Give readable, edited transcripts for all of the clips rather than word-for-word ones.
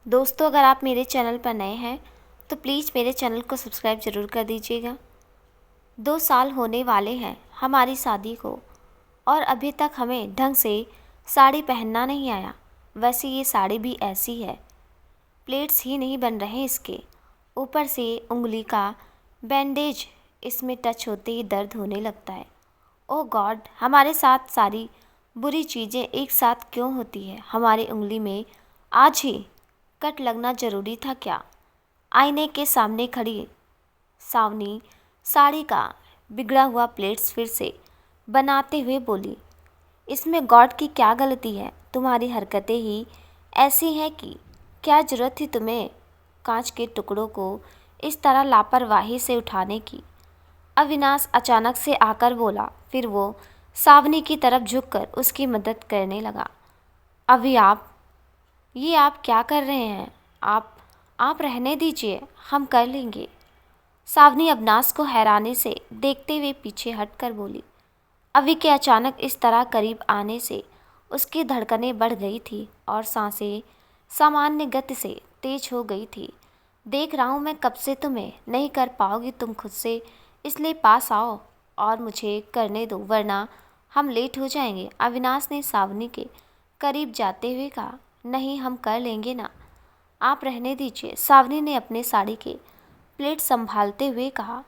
दोस्तों, अगर आप मेरे चैनल पर नए हैं तो प्लीज़ मेरे चैनल को सब्सक्राइब ज़रूर कर दीजिएगा। 2 साल होने वाले हैं हमारी शादी को और अभी तक हमें ढंग से साड़ी पहनना नहीं आया। वैसे ये साड़ी भी ऐसी है, प्लेट्स ही नहीं बन रहे इसके, ऊपर से उंगली का बैंडेज इसमें टच होते ही दर्द होने लगता है। ओह गॉड, हमारे साथ सारी बुरी चीज़ें एक साथ क्यों होती है? हमारी उंगली में आज ही कट लगना ज़रूरी था क्या? आईने के सामने खड़ी सावनी साड़ी का बिगड़ा हुआ प्लेट्स फिर से बनाते हुए बोली, इसमें गॉड की क्या गलती है? तुम्हारी हरकतें ही ऐसी हैं कि क्या ज़रूरत थी तुम्हें कांच के टुकड़ों को इस तरह लापरवाही से उठाने की? अविनाश अचानक से आकर बोला। फिर वो सावनी की तरफ झुककर उसकी मदद करने लगा। अभी आप क्या कर रहे हैं? आप रहने दीजिए, हम कर लेंगे। सावनी अविनाश को हैरानी से देखते हुए पीछे हटकर बोली। अवि के अचानक इस तरह करीब आने से उसकी धड़कनें बढ़ गई थी और सांसें सामान्य गति से तेज हो गई थी। देख रहा हूँ मैं कब से तुम्हें, नहीं कर पाओगी तुम खुद से, इसलिए पास आओ और मुझे करने दो, वरना हम लेट हो जाएंगे। अविनाश ने सावनी के करीब जाते हुए कहा। नहीं, हम कर लेंगे ना, आप रहने दीजिए, सावनी ने अपने साड़ी के प्लेट संभालते हुए कहा।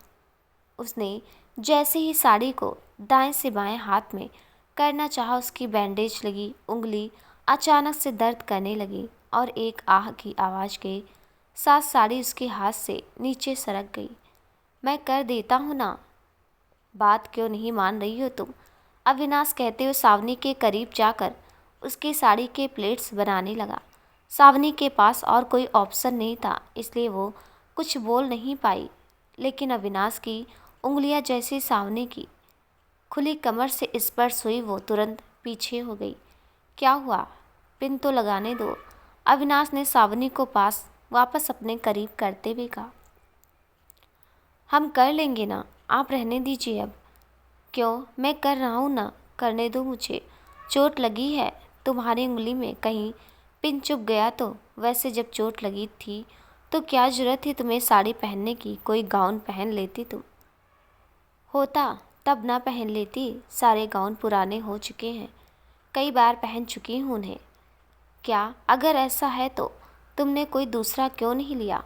उसने जैसे ही साड़ी को दाएं से बाएं हाथ में करना चाहा, उसकी बैंडेज लगी उंगली अचानक से दर्द करने लगी और एक आह की आवाज़ के साथ साड़ी उसके हाथ से नीचे सरक गई। मैं कर देता हूँ ना, बात क्यों नहीं मान रही हो तुम? अविनाश कहते हुए सावनी के करीब जाकर उसकी साड़ी के प्लेट्स बनाने लगा। सावनी के पास और कोई ऑप्शन नहीं था, इसलिए वो कुछ बोल नहीं पाई, लेकिन अविनाश की उंगलियां जैसे सावनी की खुली कमर से स्पर्श हुई, वो तुरंत पीछे हो गई। क्या हुआ? पिन तो लगाने दो, अविनाश ने सावनी को पास वापस अपने करीब करते हुए कहा। हम कर लेंगे ना, आप रहने दीजिए अब। क्यों? मैं कर रहा हूँ ना, करने दो मुझे। चोट लगी है तुम्हारी उंगली में, कहीं पिन चुभ गया तो? वैसे जब चोट लगी थी तो क्या ज़रूरत थी तुम्हें साड़ी पहनने की? कोई गाउन पहन लेती तुम। होता तब ना पहन लेती, सारे गाउन पुराने हो चुके हैं, कई बार पहन चुकी हूँ उन्हें। क्या? अगर ऐसा है तो तुमने कोई दूसरा क्यों नहीं लिया?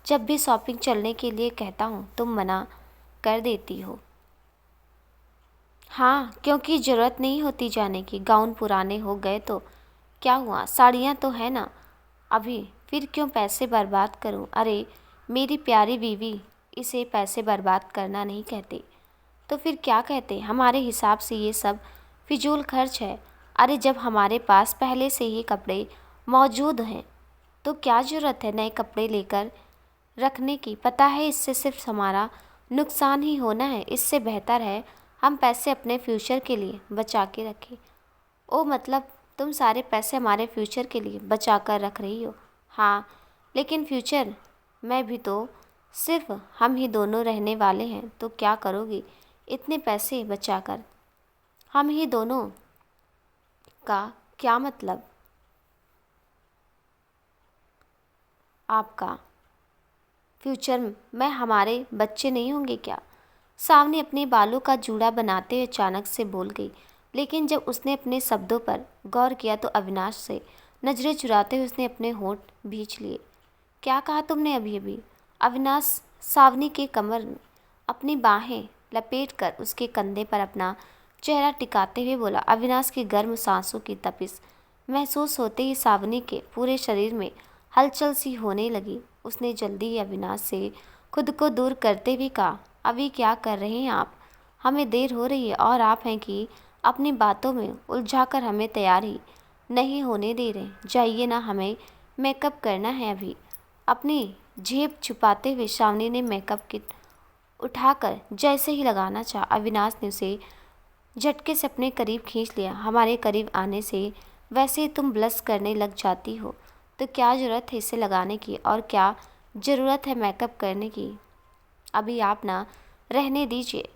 जब भी शॉपिंग चलने के लिए कहता हूँ तुम मना कर देती हो। हाँ, क्योंकि ज़रूरत नहीं होती जाने की, गाउन पुराने हो गए तो क्या हुआ, साड़ियाँ तो है ना अभी, फिर क्यों पैसे बर्बाद करूँ? अरे मेरी प्यारी बीवी, इसे पैसे बर्बाद करना नहीं कहते तो फिर क्या कहते? हमारे हिसाब से ये सब फिजूल खर्च है। अरे जब हमारे पास पहले से ही कपड़े मौजूद हैं तो क्या ज़रूरत है नए कपड़े लेकर रखने की? पता है इससे सिर्फ हमारा नुकसान ही होना है, इससे बेहतर है हम पैसे अपने फ्यूचर के लिए बचा के रखें। ओ मतलब तुम सारे पैसे हमारे फ्यूचर के लिए बचा कर रख रही हो? हाँ, लेकिन फ्यूचर में भी तो सिर्फ हम ही दोनों रहने वाले हैं, तो क्या करोगी इतने पैसे बचाकर? हम ही दोनों का क्या मतलब? आपका फ्यूचर में हमारे बच्चे नहीं होंगे क्या? सावनी अपने बालों का जूड़ा बनाते हुए अचानक से बोल गई, लेकिन जब उसने अपने शब्दों पर गौर किया तो अविनाश से नजरें चुराते हुए उसने अपने होंठ भींच लिए। क्या कहा तुमने अभी अभी? अविनाश सावनी के कमर में अपनी बाहें लपेटकर उसके कंधे पर अपना चेहरा टिकाते हुए बोला। अविनाश की गर्म सांसों की तपिश महसूस होते ही सावनी के पूरे शरीर में हलचल सी होने लगी। उसने जल्दी ही अविनाश से खुद को दूर करते हुए कहा, अभी क्या कर रहे हैं आप? हमें देर हो रही है और आप हैं कि अपनी बातों में उलझाकर हमें तैयार ही नहीं होने दे रहे। जाइए ना, हमें मेकअप करना है अभी। अपनी जेब छुपाते हुए सावनी ने मेकअप किट उठाकर जैसे ही लगाना चाहा, अविनाश ने उसे झटके से अपने करीब खींच लिया। हमारे करीब आने से वैसे ही तुम ब्लश करने लग जाती हो, तो क्या ज़रूरत है इसे लगाने की, और क्या ज़रूरत है मेकअप करने की? अभी आप ना रहने दीजिए।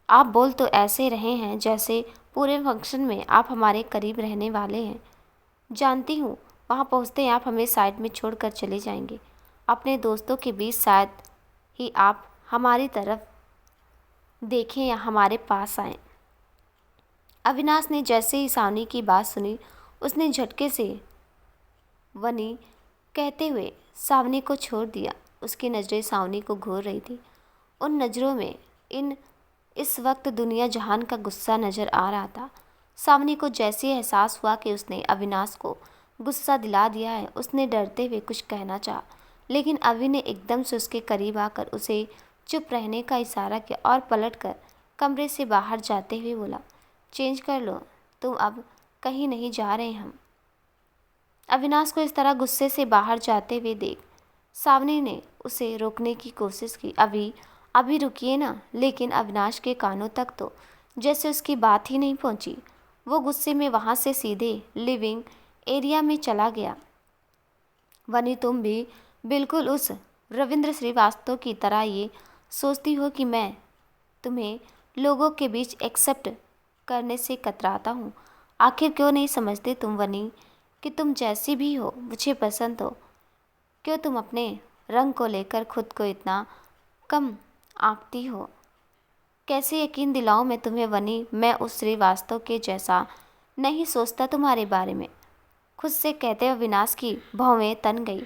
आप बोल तो ऐसे रहे हैं जैसे पूरे फंक्शन में आप हमारे करीब रहने वाले हैं। जानती हूँ वहाँ पहुँचते ही आप हमें साइड में छोड़कर चले जाएंगे। अपने दोस्तों के बीच शायद ही आप हमारी तरफ देखें या हमारे पास आएं। अविनाश ने जैसे ही सावनी की बात सुनी, उसने झटके से वनी कहते हुए सावनी को छोड़ दिया। उसकी नज़रें सावनी को घूर रही थी। उन नज़रों में इस वक्त दुनिया जहान का गुस्सा नज़र आ रहा था। सावनी को जैसे एहसास हुआ कि उसने अविनाश को गुस्सा दिला दिया है, उसने डरते हुए कुछ कहना चाहा, लेकिन अवि ने एकदम से उसके करीब आकर उसे चुप रहने का इशारा किया और पलटकर कमरे से बाहर जाते हुए बोला, चेंज कर लो, तुम अब कहीं नहीं जा रहे हम। अविनाश को इस तरह गुस्से से बाहर जाते हुए देख सावनी ने उसे रोकने की कोशिश की। अभी रुकिए ना, लेकिन अविनाश के कानों तक तो जैसे उसकी बात ही नहीं पहुंची। वो गुस्से में वहाँ से सीधे लिविंग एरिया में चला गया। वनी, तुम भी बिल्कुल उस रविंद्र श्रीवास्तव की तरह ये सोचती हो कि मैं तुम्हें लोगों के बीच एक्सेप्ट करने से कतराता हूँ। आखिर क्यों नहीं समझते तुम वनी कि तुम जैसी भी हो मुझे पसंद हो? क्यों तुम अपने रंग को लेकर खुद को इतना कम आंकती हो? कैसे यकीन दिलाऊं मैं तुम्हें वनी, मैं उस श्रीवास्तव के जैसा नहीं सोचता तुम्हारे बारे में। खुद से कहते हुए विनाश की भौवें तन गई।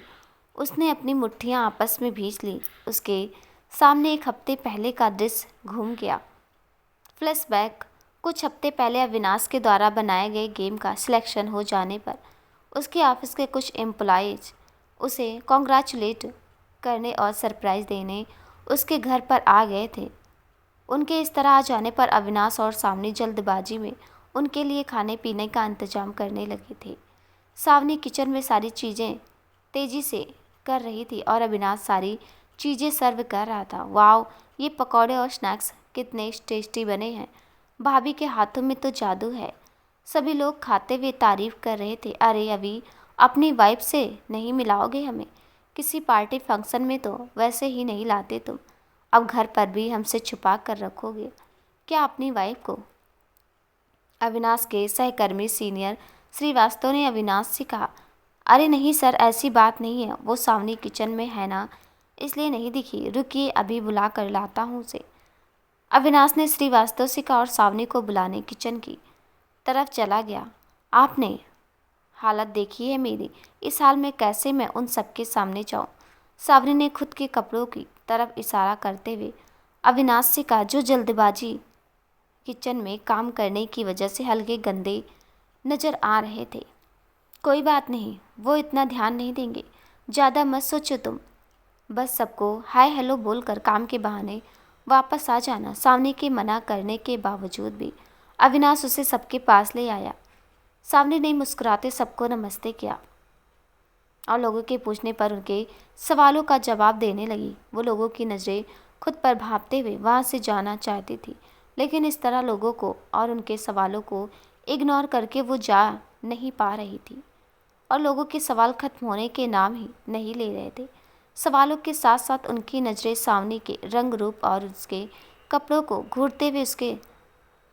उसने अपनी मुट्ठियां आपस में भींच ली। उसके सामने एक हफ्ते पहले का दृश्य घूम गया। फ्लैशबैक। कुछ हफ्ते पहले अविनाश के द्वारा बनाए गए गेम का सिलेक्शन हो जाने पर उसके ऑफिस के कुछ एम्प्लॉयज़ उसे कॉन्ग्रेचुलेट करने और सरप्राइज़ देने उसके घर पर आ गए थे। उनके इस तरह आ जाने पर अविनाश और सावनी जल्दबाजी में उनके लिए खाने पीने का इंतजाम करने लगे थे। सावनी किचन में सारी चीज़ें तेज़ी से कर रही थी और अविनाश सारी चीज़ें सर्व कर रहा था। वाओ, ये पकौड़े और स्नैक्स कितने टेस्टी बने हैं। भाभी के हाथों में तो जादू है। सभी लोग खाते हुए तारीफ कर रहे थे। अरे अभी अपनी वाइफ से नहीं मिलाओगे हमें? किसी पार्टी फंक्शन में तो वैसे ही नहीं लाते तुम, अब घर पर भी हमसे छुपा कर रखोगे क्या अपनी वाइफ को? अविनाश के सहकर्मी सीनियर श्रीवास्तव ने अविनाश से कहा। अरे नहीं सर, ऐसी बात नहीं है, वो सावनी किचन में है ना, इसलिए नहीं दिखी। रुकिए, अभी बुला कर लाता हूँ उसे। अविनाश ने श्रीवास्तव से कहा और सावनी को बुलाने किचन की तरफ चला गया। आपने हालत देखी है मेरी, इस हाल में कैसे मैं उन सबके सामने जाऊं? सावनी ने खुद के कपड़ों की तरफ इशारा करते हुए अविनाश से कहा, जो जल्दबाजी किचन में काम करने की वजह से हल्के गंदे नज़र आ रहे थे। कोई बात नहीं, वो इतना ध्यान नहीं देंगे, ज़्यादा मत सोचो तुम। बस सबको हाय हेलो बोलकर काम के बहाने वापस आ जाना। सावनी के मना करने के बावजूद भी अविनाश उसे सबके पास ले आया। सावनी ने मुस्कुराते सबको नमस्ते किया और लोगों के पूछने पर उनके सवालों का जवाब देने लगी। वो लोगों की नज़रें खुद पर भांपते हुए वहाँ से जाना चाहती थी, लेकिन इस तरह लोगों को और उनके सवालों को इग्नोर करके वो जा नहीं पा रही थी और लोगों के सवाल खत्म होने के नाम ही नहीं ले रहे थे। सवालों के साथ साथ उनकी नज़रें सावनी के रंग रूप और उसके कपड़ों को घूरते हुए उसके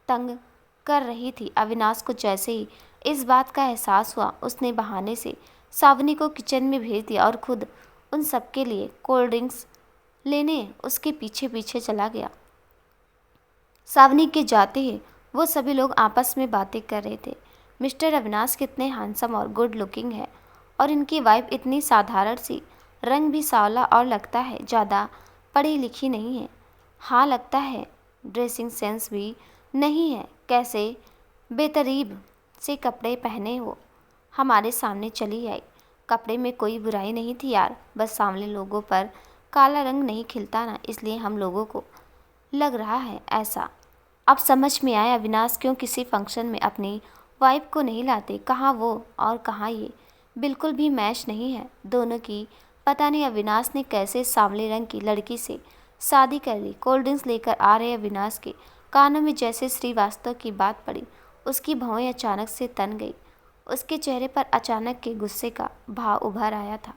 तंग कर रही थी। अविनाश को जैसे ही इस बात का एहसास हुआ, उसने बहाने से सावनी को किचन में भेज दिया और खुद उन सबके लिए कोल्ड ड्रिंक्स लेने उसके पीछे पीछे चला गया। सावनी के जाते ही वो सभी लोग आपस में बातें कर रहे थे। मिस्टर अविनाश कितने हैंडसम और गुड लुकिंग है और इनकी वाइफ इतनी साधारण सी, रंग भी सांवला और लगता है ज़्यादा पढ़ी लिखी नहीं है। हाँ लगता है, ड्रेसिंग सेंस भी नहीं है, कैसे बेतरीब से कपड़े पहने हो हमारे सामने चली आई। कपड़े में कोई बुराई नहीं थी यार, बस सामने लोगों पर काला रंग नहीं खिलता ना, इसलिए हम लोगों को लग रहा है ऐसा। अब समझ में आया अविनाश क्यों किसी फंक्शन में अपनी वाइफ को नहीं लाते। कहाँ वो और कहाँ ये, बिल्कुल भी मैच नहीं है दोनों की। पता नहीं अविनाश ने कैसे सांवले रंग की लड़की से शादी कर ली। कोल्ड ड्रिंक्स लेकर आ रहे अविनाश के कानों में जैसे श्रीवास्तव की बात पड़ी, उसकी भौएं अचानक से तन गई। उसके चेहरे पर अचानक के गुस्से का भाव उभर आया था,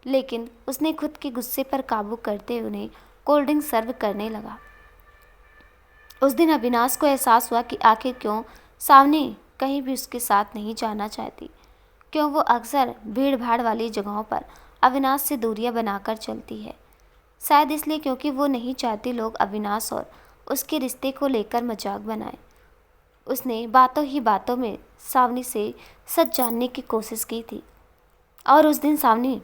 लेकिन उसने खुद के गुस्से पर काबू करते हुए उन्हें कोल्ड ड्रिंक सर्व करने लगा। उस दिन अविनाश को एहसास हुआ कि आखिर क्यों सावनी कहीं भी उसके साथ नहीं जाना चाहती। क्यों वो अक्सर भीड़ भाड़ वाली जगहों पर अविनाश से दूरियां बनाकर चलती है। शायद इसलिए क्योंकि वो नहीं चाहती लोग अविनाश और उसके रिश्ते को लेकर मजाक बनाएं। उसने बातों ही बातों में सावनी से सच जानने की कोशिश की थी और उस दिन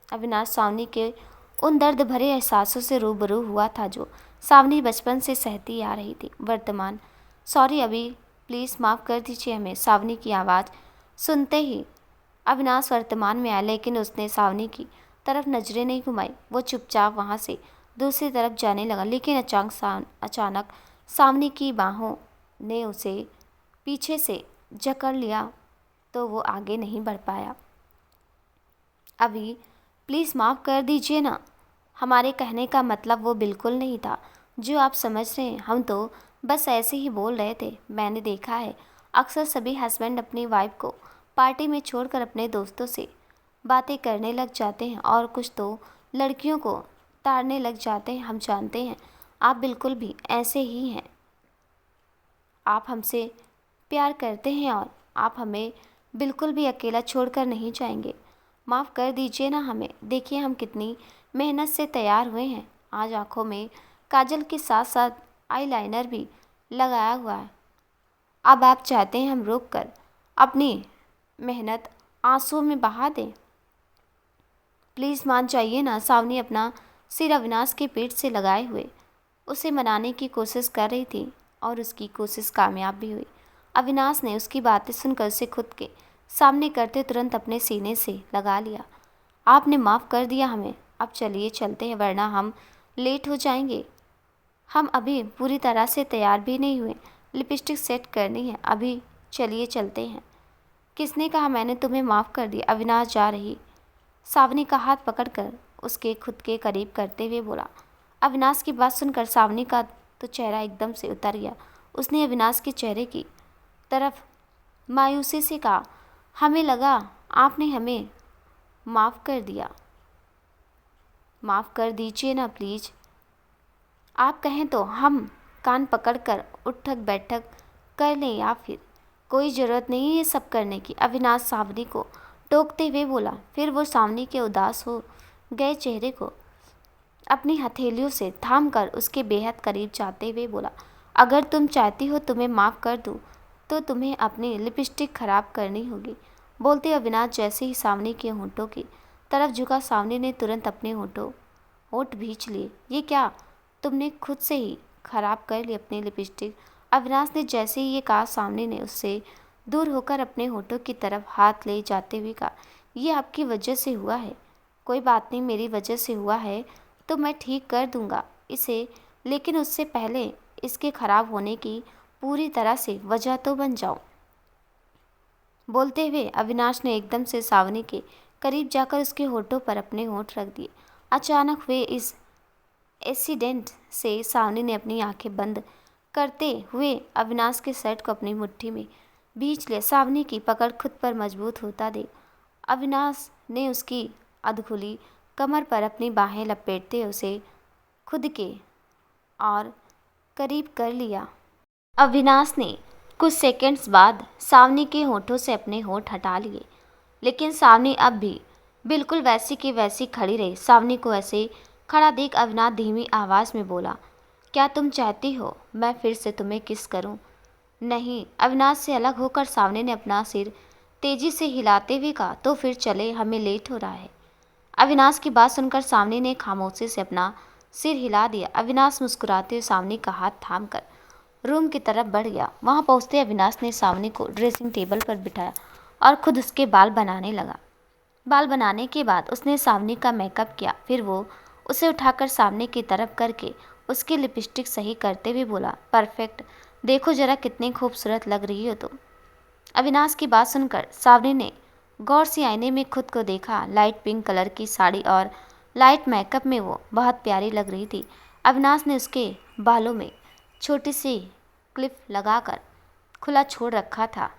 अविनाश सावनी के उन दर्द भरे एहसासों से रूबरू हुआ था जो सावनी बचपन से सहती आ रही थी। वर्तमान सॉरी अभी, प्लीज़ माफ़ कर दीजिए हमें। सावनी की आवाज़ सुनते ही अविनाश वर्तमान में आया, लेकिन उसने सावनी की तरफ नजरें नहीं घुमाई। वो चुपचाप वहाँ से दूसरी तरफ जाने लगा, लेकिन अचानक सावनी की बाहों ने उसे पीछे से जकड़ लिया तो वो आगे नहीं बढ़ पाया। अभी प्लीज़ माफ़ कर दीजिए ना, हमारे कहने का मतलब वो बिल्कुल नहीं था जो आप समझ रहे हैं। हम तो बस ऐसे ही बोल रहे थे। मैंने देखा है अक्सर सभी हस्बैंड अपनी वाइफ को पार्टी में छोड़कर अपने दोस्तों से बातें करने लग जाते हैं और कुछ तो लड़कियों को ताड़ने लग जाते हैं। हम जानते हैं आप बिल्कुल भी ऐसे ही हैं। आप हमसे प्यार करते हैं और आप हमें बिल्कुल भी अकेला छोड़कर नहीं जाएंगे। माफ़ कर दीजिए ना हमें। देखिए हम कितनी मेहनत से तैयार हुए हैं। आज आंखों में काजल के साथ साथ आईलाइनर भी लगाया हुआ है। अब आप चाहते हैं हम रोक कर अपनी मेहनत आंसुओं में बहा दें? प्लीज़ मान जाइए ना। सावनी अपना सिर अविनाश के पेट से लगाए हुए उसे मनाने की कोशिश कर रही थी और उसकी कोशिश कामयाब भी हुई। अविनाश ने उसकी बातें सुनकर उसे खुद के सामने करते तुरंत अपने सीने से लगा लिया। आपने माफ़ कर दिया हमें। अब चलिए चलते हैं, वरना हम लेट हो जाएंगे। हम अभी पूरी तरह से तैयार भी नहीं हुए। लिपस्टिक सेट करनी है। अभी चलिए चलते हैं। किसने कहा मैंने तुम्हें माफ़ कर दिया? अविनाश जा रही सावनी का हाथ पकड़कर उसके खुद के करीब करते हुए बोला। अविनाश की बात सुनकर सावनी का तो चेहरा एकदम से उतर गया। उसने अविनाश के चेहरे की तरफ मायूसी से कहा, हमें लगा आपने हमें माफ़ कर दिया। माफ़ कर दीजिए ना प्लीज़। आप कहें तो हम कान पकड़कर उठक बैठक कर लें या फिर कोई ज़रूरत नहीं है ये सब करने की। अविनाश सावनी को टोकते हुए बोला। फिर वो सावनी के उदास हो गए चेहरे को अपनी हथेलियों से थाम कर उसके बेहद करीब जाते हुए बोला, अगर तुम चाहती हो तुम्हें माफ़ कर दूँ तो तुम्हें अपनी लिपस्टिक खराब करनी होगी। बोलते अविनाश जैसे ही सावनी के होंठों की तरफ झुका, सावनी ने तुरंत अपने होंठ भींच लिए। ये क्या, तुमने खुद से ही खराब कर ली अपनी लिपस्टिक? अविनाश ने जैसे ही ये कहा, सावनी ने उससे दूर होकर अपने होठों की तरफ हाथ ले जाते हुए कहा, ये आपकी वजह से हुआ है। कोई बात नहीं, मेरी वजह से हुआ है तो मैं ठीक कर दूंगा इसे, लेकिन उससे पहले इसके खराब होने की पूरी तरह से वजह तो बन जाओ। बोलते हुए अविनाश ने एकदम से सावनी के करीब जाकर उसके होठों पर अपने होठ रख दिए। अचानक हुए इस एक्सीडेंट से सावनी ने अपनी आंखें बंद करते हुए अविनाश के शर्ट को अपनी मुट्ठी में भींच लिया। सावनी की पकड़ खुद पर मजबूत होता देख अविनाश ने उसकी अधखुली कमर पर अपनी बाहें लपेटते उसे खुद के और करीब कर लिया। अविनाश ने कुछ सेकंड्स बाद सावनी के होठों से अपने होठ हटा लिए, लेकिन सावनी अब भी बिल्कुल वैसी की वैसी खड़ी रही। सावनी को ऐसे खड़ा देख अविनाश धीमी आवाज़ में बोला, क्या तुम चाहती हो मैं फिर से तुम्हें किस करूं? नहीं। अविनाश से अलग होकर सावनी ने अपना सिर तेजी से हिलाते हुए कहा, तो फिर चले, हमें लेट हो रहा है। अविनाश की बात सुनकर सावनी ने खामोशी से अपना सिर हिला दिया। अविनाश मुस्कुराते हुए सावनी का हाथ थामकर रूम की तरफ बढ़ गया। वहां पहुंचते अविनाश ने सावनी को ड्रेसिंग टेबल पर बिठाया और खुद उसके बाल बनाने लगा। बाल बनाने के बाद उसने सावनी का मेकअप किया। फिर वो उसे उठाकर सामने की तरफ करके उसकी लिपस्टिक सही करते हुए बोला, परफेक्ट, देखो जरा कितनी खूबसूरत लग रही हो तुम। अविनाश की बात सुनकर सावनी ने गौर से आईने में खुद को देखा। लाइट पिंक कलर की साड़ी और लाइट मेकअप में वो बहुत प्यारी लग रही थी। अविनाश ने उसके बालों में छोटी सी क्लिप लगाकर खुला छोड़ रखा था।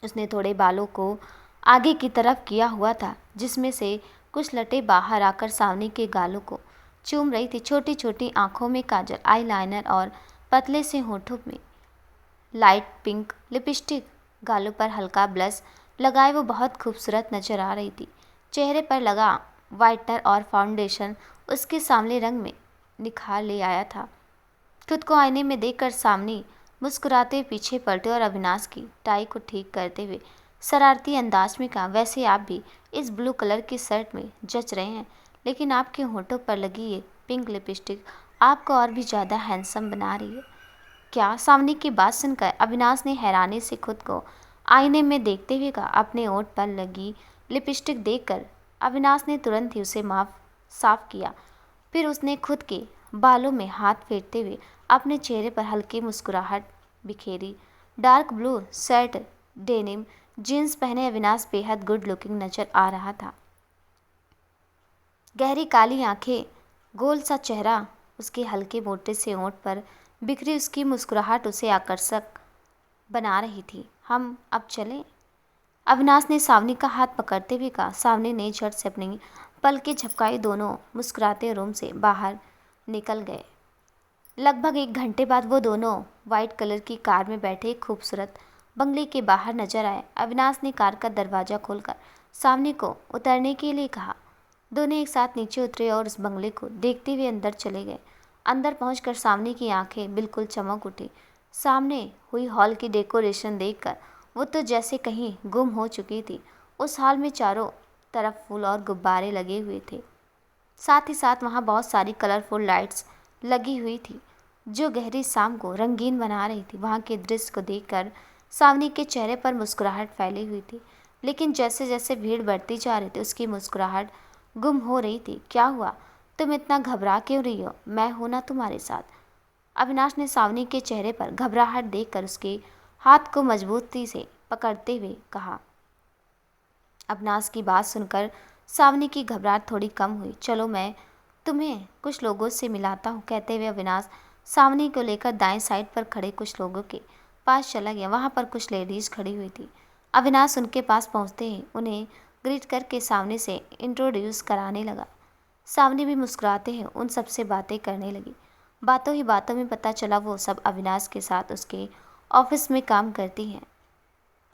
उसने थोड़े बालों को आगे की तरफ किया हुआ था, जिसमें से कुछ लटें बाहर आकर सावनी के गालों को चूम रही थी। छोटी छोटी आंखों में काजल, आईलाइनर और पतले से होठों में लाइट पिंक लिपस्टिक, गालों पर हल्का ब्लश लगाए वो बहुत खूबसूरत नजर आ रही थी। चेहरे पर लगा वाइटनर और फाउंडेशन उसके सामने रंग में निखार ले आया था। खुद को आईने में देखकर सामने मुस्कुराते हुए पीछे पलटे और अविनाश की टाई को ठीक करते हुए शरारती अंदाज में कहा, वैसे आप भी इस ब्लू कलर की शर्ट में जच रहे हैं, लेकिन आपके होंठों पर लगी ये पिंक लिपस्टिक आपको और भी ज़्यादा हैंडसम बना रही है। क्या? सामने की बात सुनकर अविनाश ने हैरानी से खुद को आईने में देखते हुए कहा। अपने होंठ पर लगी लिपस्टिक देखकर अविनाश ने तुरंत ही उसे साफ किया। फिर उसने खुद के बालों में हाथ फेरते हुए अपने चेहरे पर हल्की मुस्कुराहट बिखेरी। Dark blue shirt, denim jeans पहने अविनाश बेहद गुड लुकिंग नजर आ रहा था। गहरी काली आंखें, गोल सा चेहरा, उसके हल्के मोटे से होंठ पर बिखरी उसकी मुस्कुराहट उसे आकर्षक बना रही थी। हम अब चलें? अविनाश ने सावनी का हाथ पकड़ते हुए कहा। सावनी ने झट से अपनी पलकें झपकाई। दोनों मुस्कुराते रूम से बाहर निकल गए। लगभग 1 घंटे बाद वो दोनों वाइट कलर की कार में बैठे एक खूबसूरत बंगले के बाहर नजर आए। अविनाश ने कार का दरवाज़ा खोलकर सावनी को उतरने के लिए कहा। दोनों एक साथ नीचे उतरे और उस बंगले को देखते हुए अंदर चले गए। अंदर पहुंचकर सावनी की आंखें बिल्कुल चमक उठी। सामने हुई हॉल की डेकोरेशन देखकर वो तो जैसे कहीं गुम हो चुकी थी। उस हॉल में चारों तरफ फूल और गुब्बारे लगे हुए थे। साथ ही साथ वहाँ बहुत सारी कलरफुल लाइट्स लगी हुई थी जो गहरी शाम को रंगीन बना रही थी। वहाँ के दृश्य को देखकर सावनी के चेहरे पर मुस्कुराहट फैली हुई थी, लेकिन जैसे जैसे भीड़ बढ़ती जा रही थी उसकी मुस्कुराहट गुम हो रही थी। क्या हुआ? तुम इतना घबरा क्यों रही हो? मैं हूं ना तुम्हारे साथ। अविनाश ने सावनी के चेहरे पर घबराहट देखकर उसके हाथ को मजबूती से पकड़ते हुए कहा। अविनाश की बात सुनकर सावनी की घबराहट थोड़ी कम हुई। चलो मैं तुम्हें कुछ लोगों से मिलाता हूँ, कहते हुए अविनाश सावनी को लेकर दाएं साइड पर खड़े कुछ लोगों के पास चला गया। वहाँ पर कुछ लेडीज खड़ी हुई थी। अविनाश उनके पास पहुँचते ही उन्हें ग्रीट करके सावनी से इंट्रोड्यूस कराने लगा। सावनी भी मुस्कुराते हैं उन सबसे बातें करने लगी। बातों ही बातों में पता चला वो सब अविनाश के साथ उसके ऑफिस में काम करती हैं।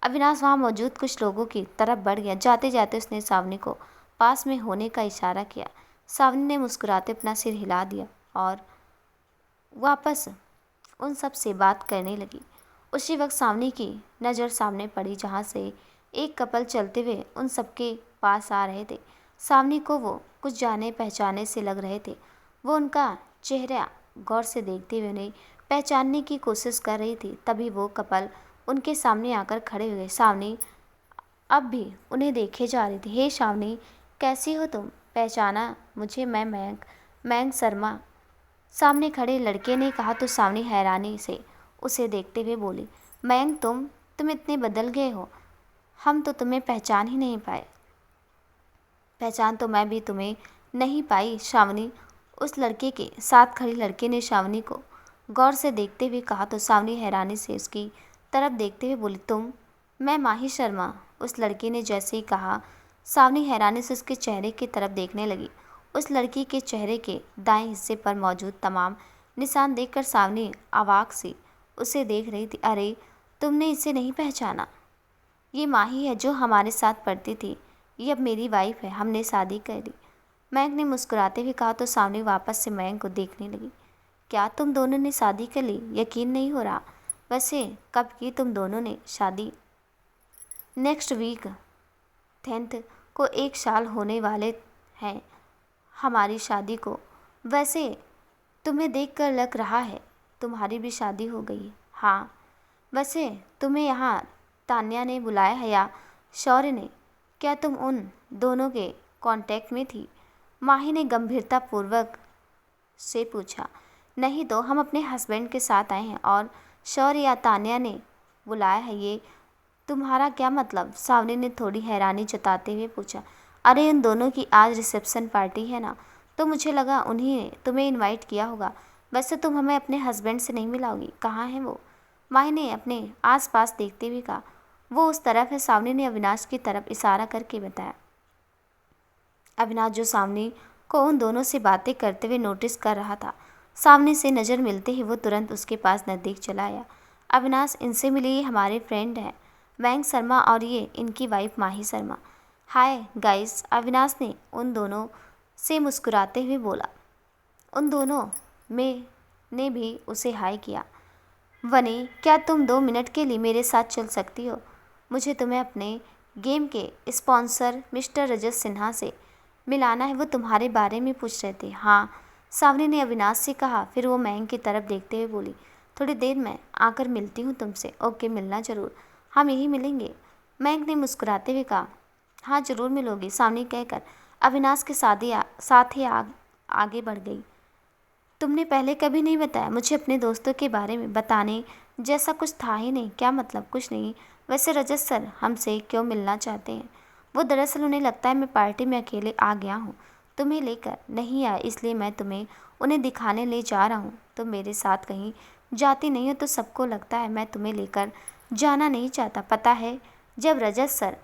अविनाश वहाँ मौजूद कुछ लोगों की तरफ बढ़ गया। जाते जाते उसने सावनी को पास में होने का इशारा किया। सावनी ने मुस्कुराते अपना सिर हिला दिया और वापस उन सब से बात करने लगी। उसी वक्त सावनी की नज़र सामने पड़ी जहाँ से एक कपल चलते हुए उन सबके पास आ रहे थे। सावनी को वो कुछ जाने पहचाने से लग रहे थे। वो उनका चेहरा गौर से देखते हुए उन्हें पहचानने की कोशिश कर रही थी। तभी वो कपल उनके सामने आकर खड़े हुए। सावनी अब भी उन्हें देखे जा रही थी। हे सावनी, कैसी हो तुम? पहचाना मुझे? मैं मयंक शर्मा, सामने खड़े लड़के ने कहा। तो सावनी हैरानी से उसे देखते हुए बोली, मयंक तुम इतने बदल गए हो, हम तो तुम्हें पहचान ही नहीं पाए। पहचान तो मैं भी तुम्हें नहीं पाई सावनी, उस लड़के के साथ खड़ी लड़के ने सावनी को गौर से देखते हुए कहा। तो सावनी हैरानी से उसकी तरफ देखते हुए बोली, तुम? मैं माही शर्मा, उस लड़के ने जैसे ही कहा। सावनी हैरानी से उसके चेहरे की तरफ देखने लगी। उस लड़की के चेहरे के दाएं हिस्से पर मौजूद तमाम निशान देखकर सावनी अवाक सी उसे देख रही थी। अरे, तुमने इसे नहीं पहचाना? ये माही है जो हमारे साथ पढ़ती थी। ये अब मेरी वाइफ है, हमने शादी कर ली, मयंक ने मुस्कुराते हुए कहा। तो सावनी वापस से मयंक को देखने लगी। क्या तुम दोनों ने शादी कर ली? यकीन नहीं हो रहा। वैसे कब की तुम दोनों ने शादी? नेक्स्ट वीक 10th को 1 साल होने वाले हैं हमारी शादी को। वैसे तुम्हें देखकर लग रहा है तुम्हारी भी शादी हो गई। हाँ, वैसे तुम्हें यहाँ तान्या ने बुलाया है या शौर्य ने? क्या तुम उन दोनों के कांटेक्ट में थी? माही ने गंभीरतापूर्वक से पूछा। नहीं तो हम अपने हस्बैंड के साथ आए हैं और शौर्य या तान्या ने बुलाया है, ये तुम्हारा क्या मतलब? सावनी ने थोड़ी हैरानी जताते हुए पूछा। अरे, उन दोनों की आज रिसेप्शन पार्टी है ना, तो मुझे लगा उन्हीं ने तुम्हें इनवाइट किया होगा। वैसे तुम हमें अपने हस्बैंड से नहीं मिलाओगी, कहाँ हैं वो? माही ने अपने आसपास देखते हुए कहा। वो उस तरफ है, सावनी ने अविनाश की तरफ इशारा करके बताया। अविनाश जो सावनी को उन दोनों से बातें करते हुए नोटिस कर रहा था, सावनी से नज़र मिलते ही वो तुरंत उसके पास नज़दीक चला आया। अविनाश, इनसे मिलिए, हमारे फ्रेंड हैं। मयंक शर्मा और ये इनकी वाइफ माही शर्मा। हाय गाइस, अविनाश ने उन दोनों से मुस्कुराते हुए बोला। उन दोनों में ने भी उसे हाय किया। वनी, क्या तुम 2 मिनट के लिए मेरे साथ चल सकती हो? मुझे तुम्हें अपने गेम के स्पॉन्सर मिस्टर रजत सिन्हा से मिलाना है, वो तुम्हारे बारे में पूछ रहे थे। हाँ, सावनी ने अविनाश से कहा। फिर वो मयंक की तरफ देखते हुए बोली, थोड़ी देर में आकर मिलती हूँ तुमसे। ओके, मिलना ज़रूर, हम यहीं मिलेंगे। मयंक ने मुस्कुराते हुए कहा। हाँ ज़रूर मिलोगी, सावनी कहकर अविनाश के साथ ही आगे बढ़ गई। तुमने पहले कभी नहीं बताया मुझे अपने दोस्तों के बारे में, बताने जैसा कुछ था ही नहीं। क्या मतलब? कुछ नहीं। वैसे रजत सर हमसे क्यों मिलना चाहते हैं? वो दरअसल उन्हें लगता है मैं पार्टी में अकेले आ गया हूँ, तुम्हें लेकर नहीं आया, इसलिए मैं तुम्हें उन्हें दिखाने ले जा रहा हूँ। तुम मेरे साथ कहीं जाती नहीं हो तो सबको लगता है मैं तुम्हें लेकर जाना नहीं चाहता। पता है, जब रजत सर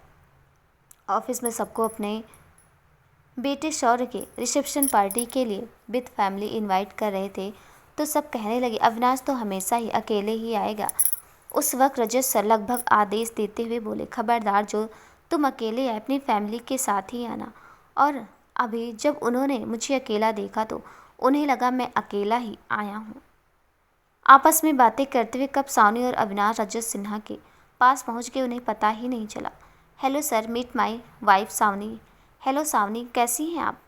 ऑफिस में सबको अपने बेटे शौर्य के रिसेप्शन पार्टी के लिए विद फैमिली इनवाइट कर रहे थे तो सब कहने लगे अविनाश तो हमेशा ही अकेले ही आएगा। उस वक्त रजत सर लगभग आदेश देते हुए बोले, खबरदार, जो तुम अकेले आए अपनी फैमिली के साथ ही आना। और अभी जब उन्होंने मुझे अकेला देखा तो उन्हें लगा मैं अकेला ही आया हूँ। आपस में बातें करते हुए कब सावनी और अविनाश रजत सिन्हा के पास पहुँच गए उन्हें पता ही नहीं चला। Hello sir, meet my wife Savani. Hello Savani, कैसी हैं आप?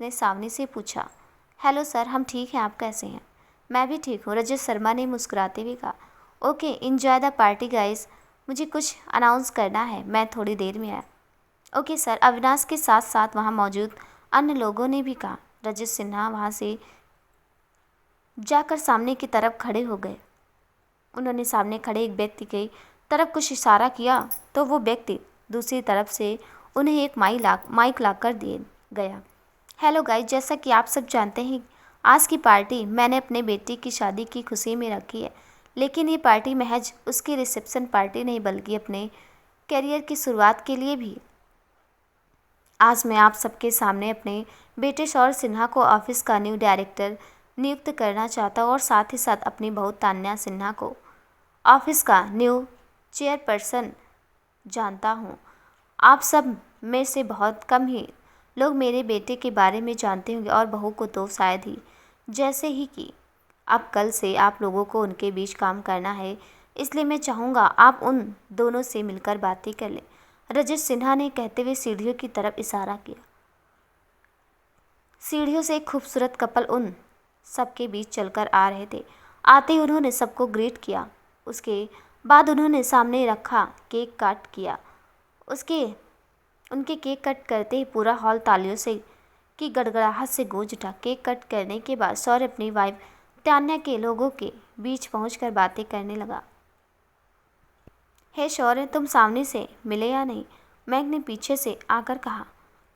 ने सावनी से पूछा। हेलो सर, हम ठीक हैं, आप कैसे हैं? मैं भी ठीक हूँ, रजत शर्मा ने मुस्कुराते हुए कहा। Okay, enjoy the party guys, मुझे कुछ अनाउंस करना है, मैं थोड़ी देर में आया। ओके सर, अविनाश के साथ साथ वहाँ मौजूद अन्य लोगों ने भी कहा। रजत सिन्हा वहाँ से जाकर सामने की तरफ खड़े हो गए। उन्होंने सामने खड़े एक व्यक्ति की तरफ कुछ इशारा किया तो वो व्यक्ति दूसरी तरफ से उन्हें एक माइक ला कर दिए गया। हेलो गाइस, जैसा कि आप सब जानते हैं आज की पार्टी मैंने अपने बेटे की शादी की खुशी में रखी है, लेकिन ये पार्टी महज उसकी रिसेप्शन पार्टी नहीं बल्कि अपने करियर की शुरुआत के लिए भी। आज मैं आप सबके सामने अपने बेटे शौर्य सिन्हा को ऑफिस का न्यू डायरेक्टर नियुक्त करना चाहता हूँ और साथ ही साथ अपनी बहू तान्या सिन्हा को ऑफिस का न्यू चेयरपर्सन जानता हूँ। आप सब में से बहुत कम ही लोग मेरे बेटे के बारे में जानते होंगे और बहू को तो शायद ही। जैसे ही कि अब कल से आप लोगों को उनके बीच काम करना है, इसलिए मैं चाहूँगा आप उन दोनों से मिलकर बातें कर लें, रजत सिन्हा ने कहते हुए सीढ़ियों की तरफ इशारा किया। सीढ़ियों से एक खूबसूरत कपल उन सबके बीच चलकर आ रहे थे। आते ही उन्होंने सबको ग्रीट किया। उसके बाद उन्होंने सामने रखा केक काट किया। उनके केक कट करते ही पूरा हॉल तालियों से की गड़गड़ाहट से गूंज उठा। केक कट करने के बाद शौर्य अपनी वाइफ तान्या के लोगों के बीच पहुंचकर बातें करने लगा। हे शौर्य, तुम सावनी से मिले या नहीं? मैग ने पीछे से आकर कहा।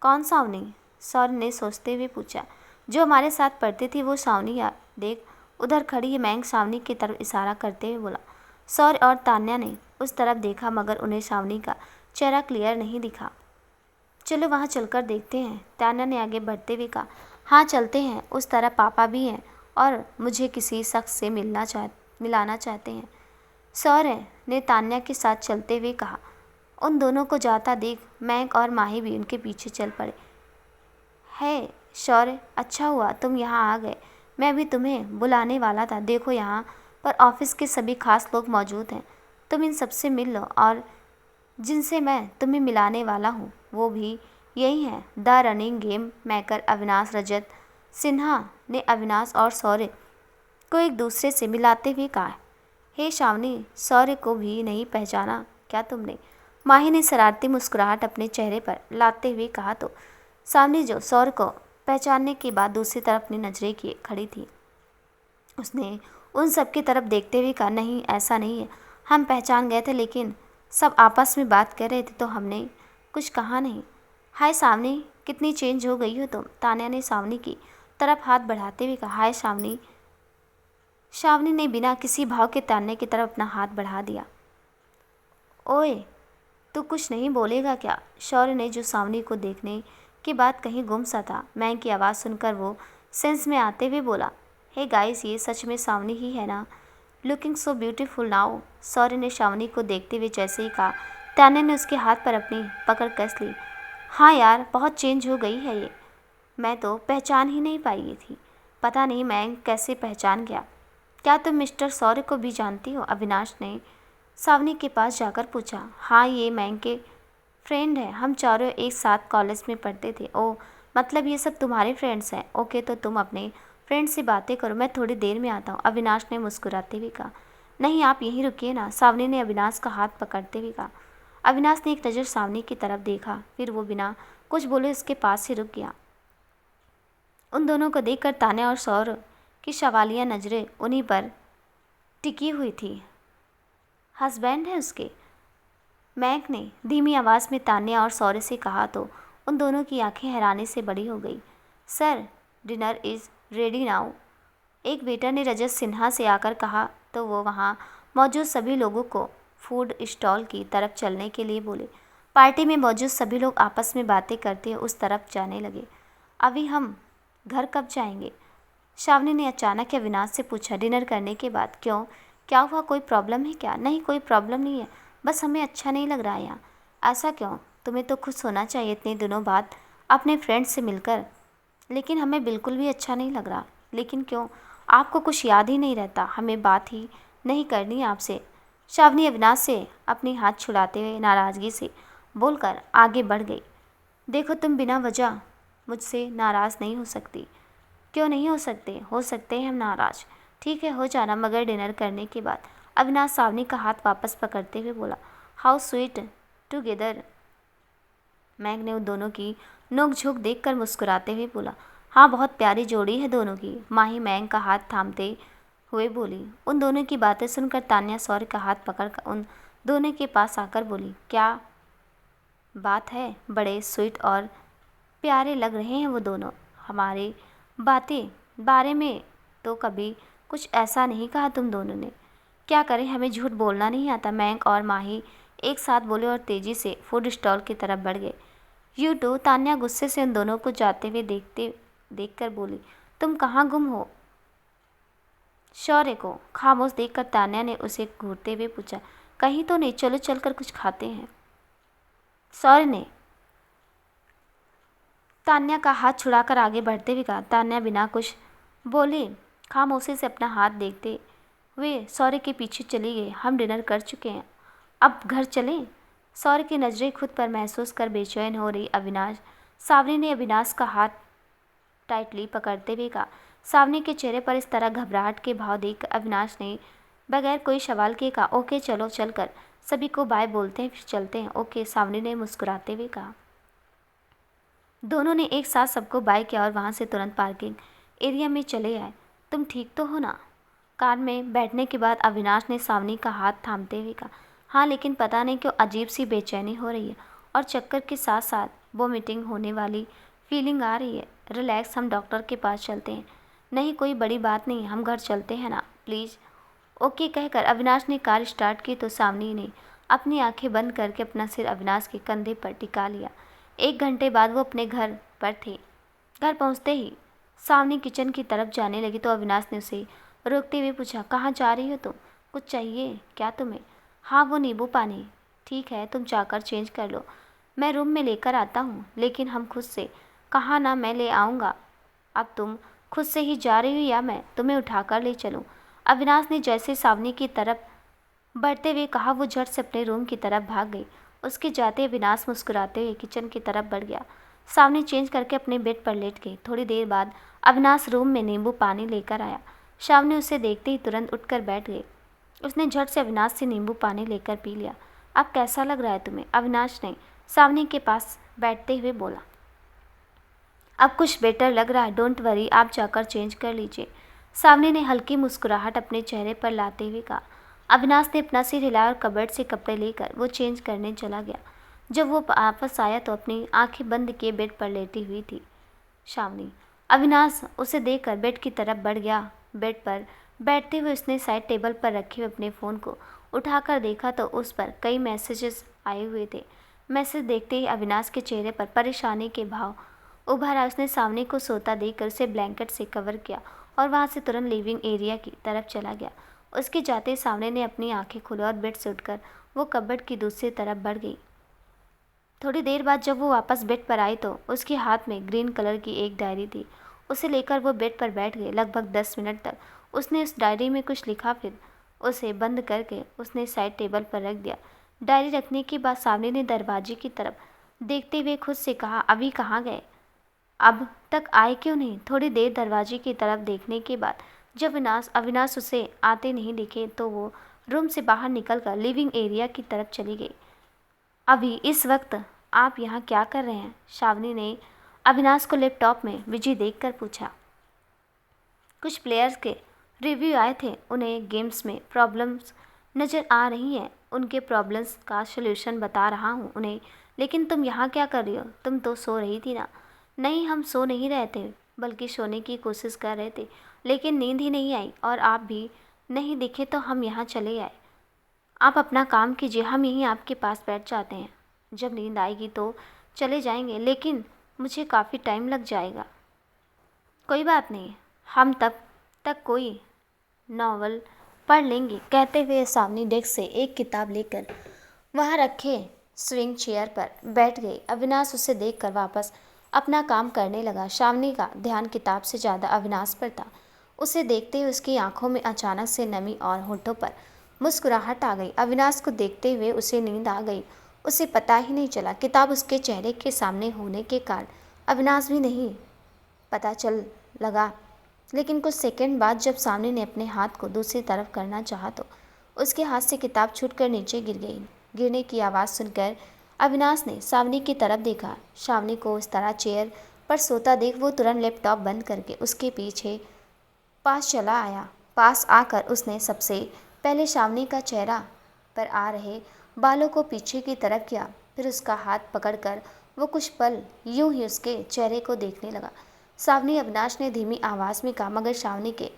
कौन सावनी? शौर्य ने सोचते हुए पूछा। जो हमारे साथ पढ़ती थी वो सावनी, यार देख उधर खड़ी है। मैंग सावनी की तरफ इशारा करते हुए बोला। शौर्य और तान्या ने उस तरफ देखा मगर उन्हें सावनी का चेहरा क्लियर नहीं दिखा। चलो वहाँ चलकर देखते हैं, तान्या ने आगे बढ़ते हुए कहा। हाँ चलते हैं, उस तरह पापा भी हैं और मुझे किसी शख्स से मिलाना चाहते हैं, शौर्य ने तान्या के साथ चलते हुए कहा। उन दोनों को जाता देख मैंक और माही भी उनके पीछे चल पड़े। है शौर्य, अच्छा हुआ तुम यहाँ आ गए, मैं भी तुम्हें बुलाने वाला था। देखो यहाँ पर ऑफिस के सभी खास लोग मौजूद हैं, तुम इन सबसे मिल लो और जिनसे मैं तुम्हें मिलाने वाला हूँ वो भी यही हैं, the running game maker Avinash. Rajat Sinha ने अविनाश और शौर्य को एक दूसरे से मिलाते हुए कहा। हे शावनी, शौर्य को भी नहीं पहचाना क्या तुमने? माही ने शरारती मुस्कुराहट अपने चेहरे पर लाते हुए कहा तो सावनी जो शौर्य को पहचानने के बाद दूसरी तरफ अपनी नजरें किए खड़ी थी। उसने उन सब की तरफ देखते हुए कहा, नहीं ऐसा नहीं है, हम पहचान गए थे लेकिन सब आपस में बात कर रहे थे तो हमने कुछ कहा नहीं। हाय सावनी, कितनी चेंज हो गई हो तुम? तान्या ने सावनी की तरफ हाथ बढ़ाते हुए कहा। हाय सावनी। सावनी ने बिना किसी भाव के तान्या की तरफ अपना हाथ बढ़ा दिया। ओए, तू कुछ नहीं बोलेगा क्या? शौर्य ने, जो सावनी को देखने के बाद कहीं गुम सा था। मैं की आवाज़ सुनकर वो सेंस में आते हुए बोला। हे गाइस, ये सच में सावनी ही है ना? Looking so beautiful now. सौर्य ने श्रावणी को देखते हुए जैसे ही कहा, तान्या ने उसके हाथ पर अपनी पकड़ कस ली। हाँ यार, बहुत चेंज हो गई है ये, मैं तो पहचान ही नहीं पाई थी। पता नहीं मैं कैसे पहचान गया। क्या तुम मिस्टर सौर्य को भी जानती हो? अविनाश ने श्रावणी के पास जाकर पूछा। हाँ, ये मैंग के फ्रेंड है, हम चारों एक साथ कॉलेज में पढ़ते थे। ओह, मतलब ये सब तुम्हारे फ्रेंड्स हैं? ओके, तो तुम अपने फ्रेंड से बातें करो, मैं थोड़ी देर में आता हूँ, अविनाश ने मुस्कुराते हुए कहा। नहीं, आप यहीं रुकिए ना, श्रावणी ने अविनाश का हाथ पकड़ते हुए कहा। अविनाश ने एक नज़र श्रावणी की तरफ देखा, फिर वो बिना कुछ बोले उसके पास ही रुक गया। उन दोनों को देखकर तान्या और सौर की सवालिया नज़रें उन्हीं पर टिकी हुई थी। हस्बैंड है उसके? मैक ने धीमी आवाज़ में तान्या और सौर्य से कहा तो उन दोनों की आंखें हैरानी से बड़ी हो गई। Sir, dinner is ready now, एक वेटर ने रजत सिन्हा से आकर कहा तो वो वहाँ मौजूद सभी लोगों को फूड स्टॉल की तरफ चलने के लिए बोले। पार्टी में मौजूद सभी लोग आपस में बातें करते हुए उस तरफ जाने लगे। अभी हम घर कब जाएंगे? श्रावणी ने अचानक अविनाश से पूछा। डिनर करने के बाद। क्यों, क्या हुआ, कोई प्रॉब्लम है क्या? नहीं, कोई प्रॉब्लम नहीं है, बस हमें अच्छा नहीं लग रहा है यहाँ। ऐसा क्यों? तुम्हें तो खुश होना चाहिए इतने दिनों बाद अपने फ्रेंड से मिलकर। लेकिन हमें बिल्कुल भी अच्छा नहीं लग रहा। लेकिन क्यों? आपको कुछ याद ही नहीं रहता? हमें बात ही नहीं करनी आपसे? श्रावणी अविनाश से अपनी हाथ छुड़ाते हुए नाराज़गी से बोलकर आगे बढ़ गई। देखो, तुम बिना वजह मुझसे नाराज़ नहीं हो सकती। क्यों नहीं हो सकते? हो सकते हैं हम नाराज़। ठीक है, हो जाना, मगर डिनर करने के बाद। अविनाश श्रावणी का हाथ वापस पकड़ते हुए बोला। How sweet together. मैग ने उन दोनों की नोक-झोंक देखकर मुस्कुराते हुए बोला। हाँ, बहुत प्यारी जोड़ी है दोनों की, माही मैग का हाथ थामते हुए बोली। उन दोनों की बातें सुनकर तान्या सौर्य का हाथ पकड़कर उन दोनों के पास आकर बोली। क्या बात है, बड़े स्वीट और प्यारे लग रहे हैं वो दोनों। हमारे बारे में तो कभी कुछ ऐसा नहीं कहा तुम दोनों ने। क्या करें, हमें झूठ बोलना नहीं आता। मैंक और माही एक साथ बोले और तेजी से फूड स्टॉल की तरफ बढ़ गए। यू टू, तान्या गुस्से से उन दोनों को जाते हुए देखकर बोली। तुम कहाँ गुम हो? शौर्य को खामोश देखकर तान्या ने उसे घूरते हुए पूछा। कहीं तो नहीं, चलो चलकर कुछ खाते हैं। शौर्य ने तान्या का हाथ छुड़ाकर आगे बढ़ते हुए कहा। तान्या बिना कुछ बोले खामोशी से अपना हाथ देखते हुए शौर्य के पीछे चली गई। हम डिनर कर चुके हैं, अब घर चलें? शौर्य की नज़रें खुद पर महसूस कर बेचैन हो रही श्रावणी ने अविनाश का हाथ टाइटली पकड़ते हुए कहा। श्रावणी के चेहरे पर इस तरह घबराहट के भाव देखकर अविनाश ने बगैर कोई सवाल के कहा। ओके, चलो, चलकर सभी को बाय बोलते हैं, फिर चलते हैं। ओके, श्रावणी ने मुस्कुराते हुए कहा। दोनों ने एक साथ सबको बाय किया और वहाँ से तुरंत पार्किंग एरिया में चले आए। तुम ठीक तो हो ना? कार में बैठने के बाद अविनाश ने श्रावणी का हाथ थामते हुए कहा। हाँ, लेकिन पता नहीं क्यों अजीब सी बेचैनी हो रही है और चक्कर के साथ साथ वोमिटिंग होने वाली फीलिंग आ रही है। रिलैक्स, हम डॉक्टर के पास चलते हैं। नहीं, कोई बड़ी बात नहीं, हम घर चलते हैं ना, प्लीज़। ओके कहकर अविनाश ने कार स्टार्ट की तो श्रावणी ने अपनी आंखें बंद करके अपना सिर अविनाश के कंधे पर टिका लिया। 1 घंटे बाद वो अपने घर पर थे। घर पहुंचते ही श्रावणी किचन की तरफ जाने लगी तो अविनाश ने उसे रोकते हुए पूछा। कहाँ जा रही हो तुम? कुछ चाहिए क्या तुम्हें? हाँ, वो नींबू पानी। ठीक है, तुम जाकर चेंज कर लो, मैं रूम में लेकर आता हूँ। लेकिन हम खुद से? कहाँ ना, मैं ले आऊँगा। अब तुम खुद से ही जा रही हो या मैं तुम्हें उठाकर ले चलूँ? अविनाश ने जैसे श्रावणी की तरफ बढ़ते हुए कहा, वो झट से अपने रूम की तरफ भाग गई। उसके जाते अविनाश मुस्कुराते हुए किचन की तरफ बढ़ गया। श्रावणी चेंज करके अपने बेड पर लेट गई। थोड़ी देर बाद अविनाश रूम में नींबू पानी लेकर आया। श्रावणी उसे देखते ही तुरंत उठकर बैठ गई। उसने झट से अविनाश से नींबू पानी लेकर पी लिया। अब कैसा लग रहा है तुम्हें? अविनाश ने श्रावणी के पास बैठते हुए बोला। अब कुछ बेटर लग रहा है, डोंट वरी, आप जाकर चेंज कर लीजिए। श्रावणी ने हल्की मुस्कुराहट अपने चेहरे पर लाते हुए कहा। अविनाश ने अपना सिर हिलाया और कबर्ड से कपड़े लेकर वो चेंज करने चला गया। जब वो वापस आया तो अपनी आंखें बंद किए बेड पर लेटी हुई थी श्रावणी। अविनाश उसे देखकर बेड की तरफ बढ़ गया। बेड पर बैठते हुए उसने साइड टेबल पर रखे हुए अपने फ़ोन को उठाकर देखा तो उस पर कई मैसेजेस आए हुए थे। मैसेज देखते ही अविनाश के चेहरे पर परेशानी के भाव उभर आए। उसने श्रावणी को सोता देखकर उसे ब्लैंकेट से कवर किया और वहाँ से तुरंत लिविंग एरिया की तरफ चला गया। उसके जाते सामने ने अपनी आंखें खोली और बेड से उठकर वो कबर्ड की दूसरी तरफ बढ़ गई। थोड़ी देर बाद जब वो वापस बेड पर आई तो उसके हाथ में ग्रीन कलर की एक डायरी थी। उसे लेकर वो बेड पर बैठ गई। लगभग 10 मिनट तक उसने उस डायरी में कुछ लिखा, फिर उसे बंद करके उसने साइड टेबल पर रख दिया। डायरी रखने के बाद सामने ने दरवाजे की तरफ देखते हुए खुद से कहा, अभी कहाँ गए? अब तक आए क्यों नहीं? थोड़ी देर दरवाजे की तरफ देखने के बाद जब अविनाश उसे आते नहीं दिखे तो वो रूम से बाहर निकलकर लिविंग एरिया की तरफ चली गई। अभी इस वक्त आप यहाँ क्या कर रहे हैं? श्रावणी ने अविनाश को लैपटॉप में बिजी देखकर पूछा। कुछ प्लेयर्स के रिव्यू आए थे, उन्हें गेम्स में प्रॉब्लम्स नज़र आ रही हैं, उनके प्रॉब्लम्स का सलूशन बता रहा हूँ उन्हें। लेकिन तुम यहाँ क्या कर रही हो? तुम तो सो रही थी ना? नहीं, हम सो नहीं रहे थे, बल्कि सोने की कोशिश कर रहे थे, लेकिन नींद ही नहीं आई और आप भी नहीं दिखे तो हम यहाँ चले आए। आप अपना काम कीजिए, हम यहीं आपके पास बैठ जाते हैं। जब नींद आएगी तो चले जाएंगे, लेकिन मुझे काफ़ी टाइम लग जाएगा। कोई बात नहीं, हम तब तक कोई नॉवल पढ़ लेंगे। कहते हुए सामने डेस्क से एक किताब लेकर वहाँ रखे स्विंग चेयर पर बैठ गई। अविनाश उसे देखकर वापस अपना काम करने लगा। श्रावणी का ध्यान किताब से ज़्यादा अविनाश पर था। उसे देखते ही उसकी आंखों में अचानक से नमी और होठों पर मुस्कुराहट आ गई। अविनाश को देखते हुए उसे नींद आ गई। उसे पता ही नहीं चला। किताब उसके चेहरे के सामने होने के कारण अविनाश भी नहीं पता चल लगा, लेकिन कुछ सेकंड बाद जब सामने ने अपने हाथ को दूसरी तरफ करना चाहा तो उसके हाथ से किताब छूटकर नीचे गिर गई। गिरने की आवाज़ सुनकर अविनाश ने सावनी की तरफ देखा। सावनी को उस तरह चेयर पर सोता देख वो तुरंत लैपटॉप बंद करके उसके पीछे पास चला आया। पास आकर उसने सबसे पहले सावनी का चेहरा पर आ रहे बालों को पीछे की तरफ किया, फिर उसका हाथ पकड़कर वो कुछ पल यूं ही उसके चेहरे को देखने लगा। सावनी, अविनाश ने धीमी आवाज़ में कहा, मगर सावनी के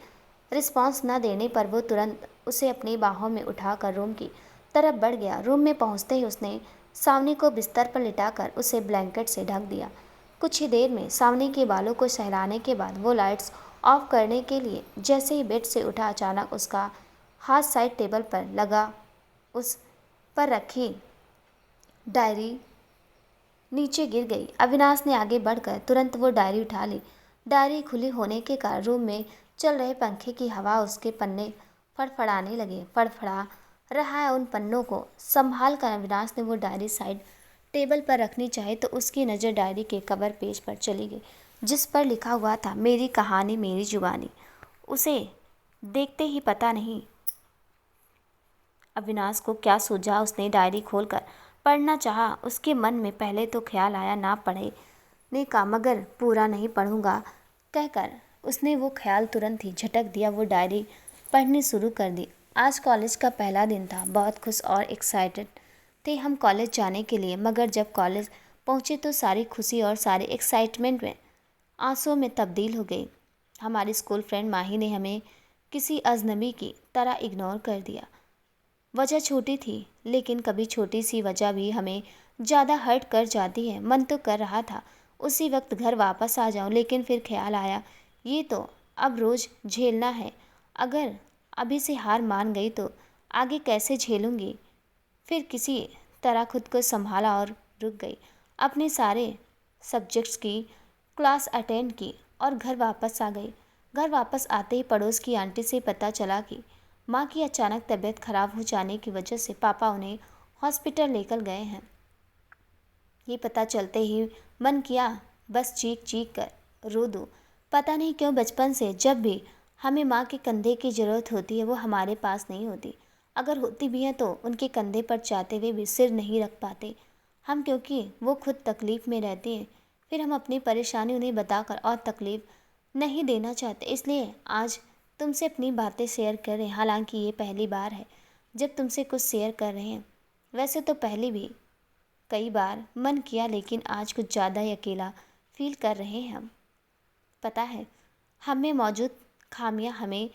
रिस्पॉन्स न देने पर वो तुरंत उसे अपनी बाहों में उठाकर रूम की तरफ बढ़ गया। रूम में पहुंचते ही उसने सावनी को बिस्तर पर लिटाकर उसे ब्लैंकेट से ढक दिया। कुछ ही देर में सावनी के बालों को सहलाने के बाद वो लाइट्स ऑफ करने के लिए जैसे ही बेड से उठा, अचानक उसका हाथ साइड टेबल पर लगा उस पर रखी डायरी नीचे गिर गई। अविनाश ने आगे बढ़कर तुरंत वो डायरी उठा ली। डायरी खुली होने के कारण रूम में चल रहे पंखे की हवा उसके पन्ने फड़फड़ाने लगे। फड़फड़ा रहा है उन पन्नों को संभाल कर अविनाश ने वो डायरी साइड टेबल पर रखनी चाहे तो उसकी नज़र डायरी के कवर पेज पर चली गई, जिस पर लिखा हुआ था, मेरी कहानी मेरी जुबानी। उसे देखते ही पता नहीं अविनाश को क्या सूझा। उसने डायरी खोलकर पढ़ना चाहा। उसके मन में पहले तो ख्याल आया ना पढ़ने का, मगर पूरा नहीं पढ़ूंगा कहकर उसने वो ख्याल तुरंत ही झटक दिया। वो डायरी पढ़नी शुरू कर दी। आज कॉलेज का पहला दिन था। बहुत खुश और एक्साइटेड थे हम कॉलेज जाने के लिए, मगर जब कॉलेज पहुँचे तो सारी खुशी और सारी एक्साइटमेंट में आंसुओं में तब्दील हो गई। हमारी स्कूल फ्रेंड माही ने हमें किसी अजनबी की तरह इग्नोर कर दिया। वजह छोटी थी, लेकिन कभी छोटी सी वजह भी हमें ज़्यादा हर्ट कर जाती है। मन तो कर रहा था उसी वक्त घर वापस आ जाऊं, लेकिन फिर ख्याल आया ये तो अब रोज़ झेलना है। अगर अभी से हार मान गई तो आगे कैसे झेलूंगी। फिर किसी तरह खुद को संभाला और रुक गई। अपने सारे सब्जेक्ट्स की क्लास अटेंड की और घर वापस आ गई। घर वापस आते ही पड़ोस की आंटी से पता चला कि माँ की अचानक तबीयत खराब हो जाने की वजह से पापा उन्हें हॉस्पिटल लेकर गए हैं। ये पता चलते ही मन किया बस चीख चीख कर रो दूँ। पता नहीं क्यों बचपन से जब भी हमें माँ के कंधे की ज़रूरत होती है वो हमारे पास नहीं होती। अगर होती भी है तो उनके कंधे पर चाहते हुए भी सिर नहीं रख पाते हम, क्योंकि वो खुद तकलीफ़ में रहती हैं। फिर हम अपनी परेशानी उन्हें बताकर और तकलीफ़ नहीं देना चाहते, इसलिए आज तुमसे अपनी बातें शेयर कर रहे हैं। हालांकि ये पहली बार है जब तुमसे कुछ शेयर कर रहे हैं। वैसे तो पहले भी कई बार मन किया, लेकिन आज कुछ ज़्यादा ही अकेला फील कर रहे हैं हम। पता है हम में मौजूद खामियां हमें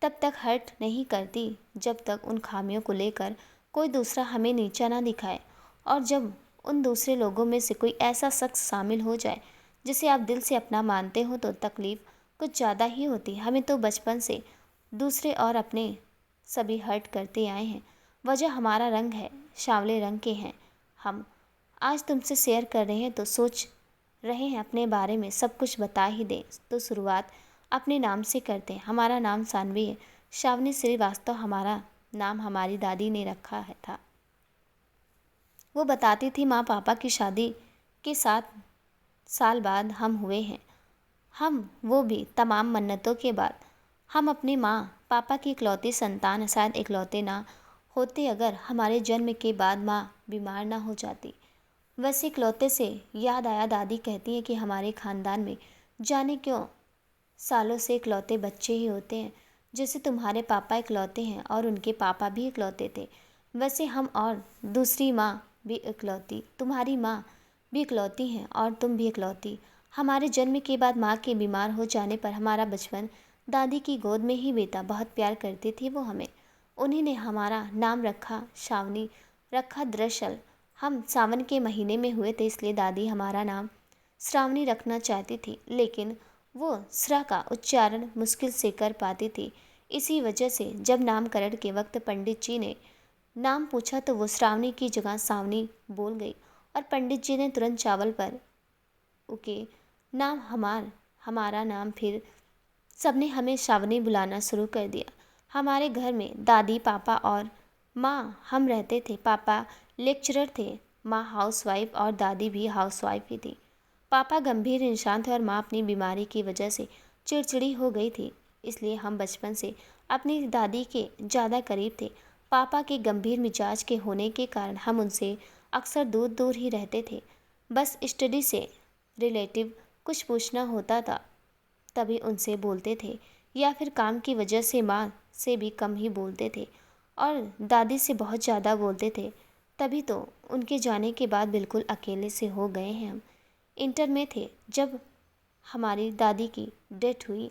तब तक हर्ट नहीं करती जब तक उन खामियों को लेकर कोई दूसरा हमें नीचा ना दिखाए, और जब उन दूसरे लोगों में से कोई ऐसा शख्स शामिल हो जाए जिसे आप दिल से अपना मानते हो तो तकलीफ़ कुछ ज़्यादा ही होती। हमें तो बचपन से दूसरे और अपने सभी हर्ट करते आए हैं। वजह हमारा रंग है, सांवले रंग के हैं हम। आज तुमसे शेयर कर रहे हैं तो सोच रहे हैं अपने बारे में सब कुछ बता ही दें। तो शुरुआत अपने नाम से करते हैं। हमारा नाम सानवी है, शावनी श्रीवास्तव हमारा नाम हमारी दादी ने रखा है था। वो बताती थी माँ पापा की शादी के 7 साल बाद हम हुए हैं। हम वो भी तमाम मन्नतों के बाद। हम अपनी माँ पापा की इकलौती संतान, शायद इकलौते ना होते अगर हमारे जन्म के बाद माँ बीमार ना हो जाती। वैसे इकलौते से याद आया, दादी कहती हैं कि हमारे ख़ानदान में जाने क्यों सालों से इकलौते बच्चे ही होते हैं। जैसे तुम्हारे पापा इकलौते हैं और उनके पापा भी इकलौते थे, वैसे हम और दूसरी माँ भी इकलौती, तुम्हारी माँ भी इकलौती हैं और तुम भी इकलौती। हमारे जन्म के बाद माँ के बीमार हो जाने पर हमारा बचपन दादी की गोद में ही बीता। बहुत प्यार करती थी वो हमें। उन्हीं ने हमारा नाम रखा शावनी रखा। दरअसल हम सावन के महीने में हुए थे, इसलिए दादी हमारा नाम श्रावणी रखना चाहती थी, लेकिन वो स्रा का उच्चारण मुश्किल से कर पाती थी। इसी वजह से जब नामकरण के वक्त पंडित जी ने नाम पूछा तो वो श्रावणी की जगह सावनी बोल गई और पंडित जी ने तुरंत चावल पर ओके नाम हमारा नाम, फिर सबने हमें शावनी बुलाना शुरू कर दिया। हमारे घर में दादी पापा और माँ हम रहते थे। पापा लेक्चरर थे, माँ हाउसवाइफ और दादी भी हाउसवाइफ ही थी। पापा गंभीर इंसान थे और माँ अपनी बीमारी की वजह से चिड़चिड़ी हो गई थी, इसलिए हम बचपन से अपनी दादी के ज़्यादा करीब थे। पापा के गंभीर मिजाज के होने के कारण हम उनसे अक्सर दूर दूर ही रहते थे। बस स्टडी से रिलेटिव कुछ पूछना होता था तभी उनसे बोलते थे, या फिर काम की वजह से माँ से भी कम ही बोलते थे और दादी से बहुत ज़्यादा बोलते थे। तभी तो उनके जाने के बाद बिल्कुल अकेले से हो गए हैं हम। इंटर में थे जब हमारी दादी की डेथ हुई।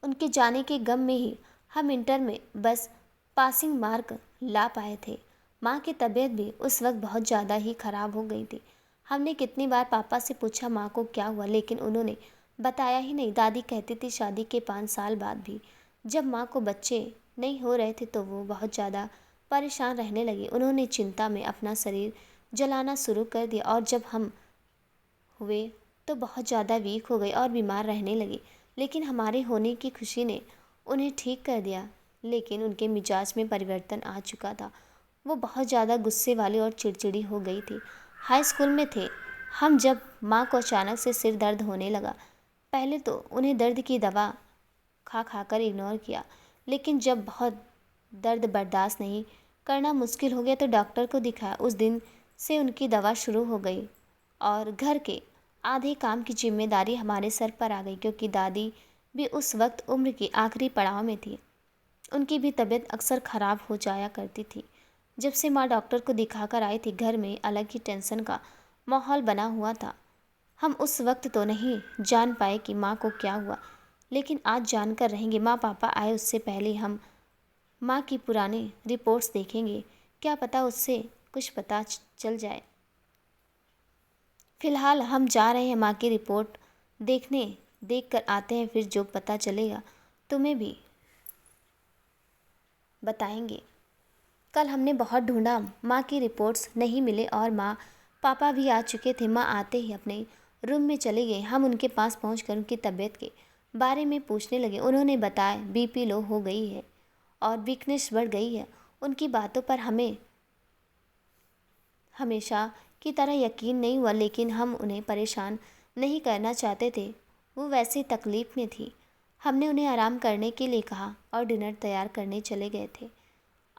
उनके जाने के गम में ही हम इंटर में बस पासिंग मार्क ला पाए थे। माँ की तबीयत भी उस वक्त बहुत ज़्यादा ही ख़राब हो गई थी। हमने कितनी बार पापा से पूछा माँ को क्या हुआ, लेकिन उन्होंने बताया ही नहीं। दादी कहती थी शादी के 5 साल बाद भी जब माँ को बच्चे नहीं हो रहे थे तो वो बहुत ज़्यादा परेशान रहने लगी। उन्होंने चिंता में अपना शरीर जलाना शुरू कर दिया और जब हम हुए तो बहुत ज़्यादा वीक हो गई और बीमार रहने लगी। लेकिन हमारे होने की खुशी ने उन्हें ठीक कर दिया, लेकिन उनके मिजाज में परिवर्तन आ चुका था। वो बहुत ज़्यादा गुस्से वाली और चिड़चिड़ी हो गई थी। हाई स्कूल में थे हम जब माँ को अचानक से सिर दर्द होने लगा। पहले तो उन्हें दर्द की दवा खा खा कर इग्नोर किया, लेकिन जब बहुत दर्द बर्दाश्त नहीं करना मुश्किल हो गया तो डॉक्टर को दिखाया। उस दिन से उनकी दवा शुरू हो गई और घर के आधे काम की जिम्मेदारी हमारे सर पर आ गई, क्योंकि दादी भी उस वक्त उम्र के आखिरी पड़ाव में थी। उनकी भी तबीयत अक्सर ख़राब हो जाया करती थी। जब से माँ डॉक्टर को दिखाकर आई थी, घर में अलग ही टेंशन का माहौल बना हुआ था। हम उस वक्त तो नहीं जान पाए कि माँ को क्या हुआ, लेकिन आज जानकर रहेंगे। माँ पापा आए उससे पहले हम माँ की पुरानी रिपोर्ट्स देखेंगे, क्या पता उससे कुछ पता चल जाए। फ़िलहाल हम जा रहे हैं माँ की रिपोर्ट देख कर आते हैं, फिर जो पता चलेगा तुम्हें भी बताएंगे। कल हमने बहुत ढूंढा, माँ की रिपोर्ट्स नहीं मिले और माँ पापा भी आ चुके थे। माँ आते ही अपने रूम में चले गए। हम उनके पास पहुंचकर उनकी तबीयत के बारे में पूछने लगे। उन्होंने बताया बीपी लो हो गई है और वीकनेस बढ़ गई है। उनकी बातों पर हमें हमेशा की तरह यकीन नहीं हुआ, लेकिन हम उन्हें परेशान नहीं करना चाहते थे। वो वैसे तकलीफ़ में थी। हमने उन्हें आराम करने के लिए कहा और डिनर तैयार करने चले गए थे।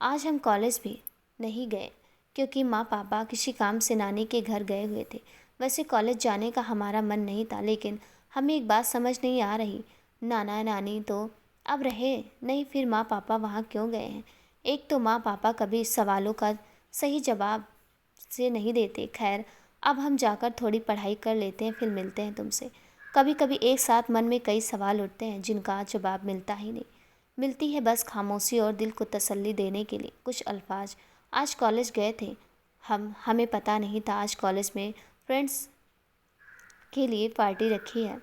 आज हम कॉलेज भी नहीं गए क्योंकि माँ पापा किसी काम से नानी के घर गए हुए थे। वैसे कॉलेज जाने का हमारा मन नहीं था, लेकिन हमें एक बात समझ नहीं आ रही, नाना नानी तो अब रहे नहीं, फिर माँ पापा वहाँ क्यों गए हैं। एक तो माँ पापा कभी सवालों का सही जवाब से नहीं देते। खैर, अब हम जाकर थोड़ी पढ़ाई कर लेते हैं, फिर मिलते हैं तुमसे। कभी कभी एक साथ मन में कई सवाल उठते हैं जिनका जवाब मिलता ही नहीं। मिलती है बस खामोशी और दिल को तसल्ली देने के लिए कुछ अल्फाज। आज कॉलेज गए थे हमें पता नहीं था आज कॉलेज में फ्रेंड्स के लिए पार्टी रखी है,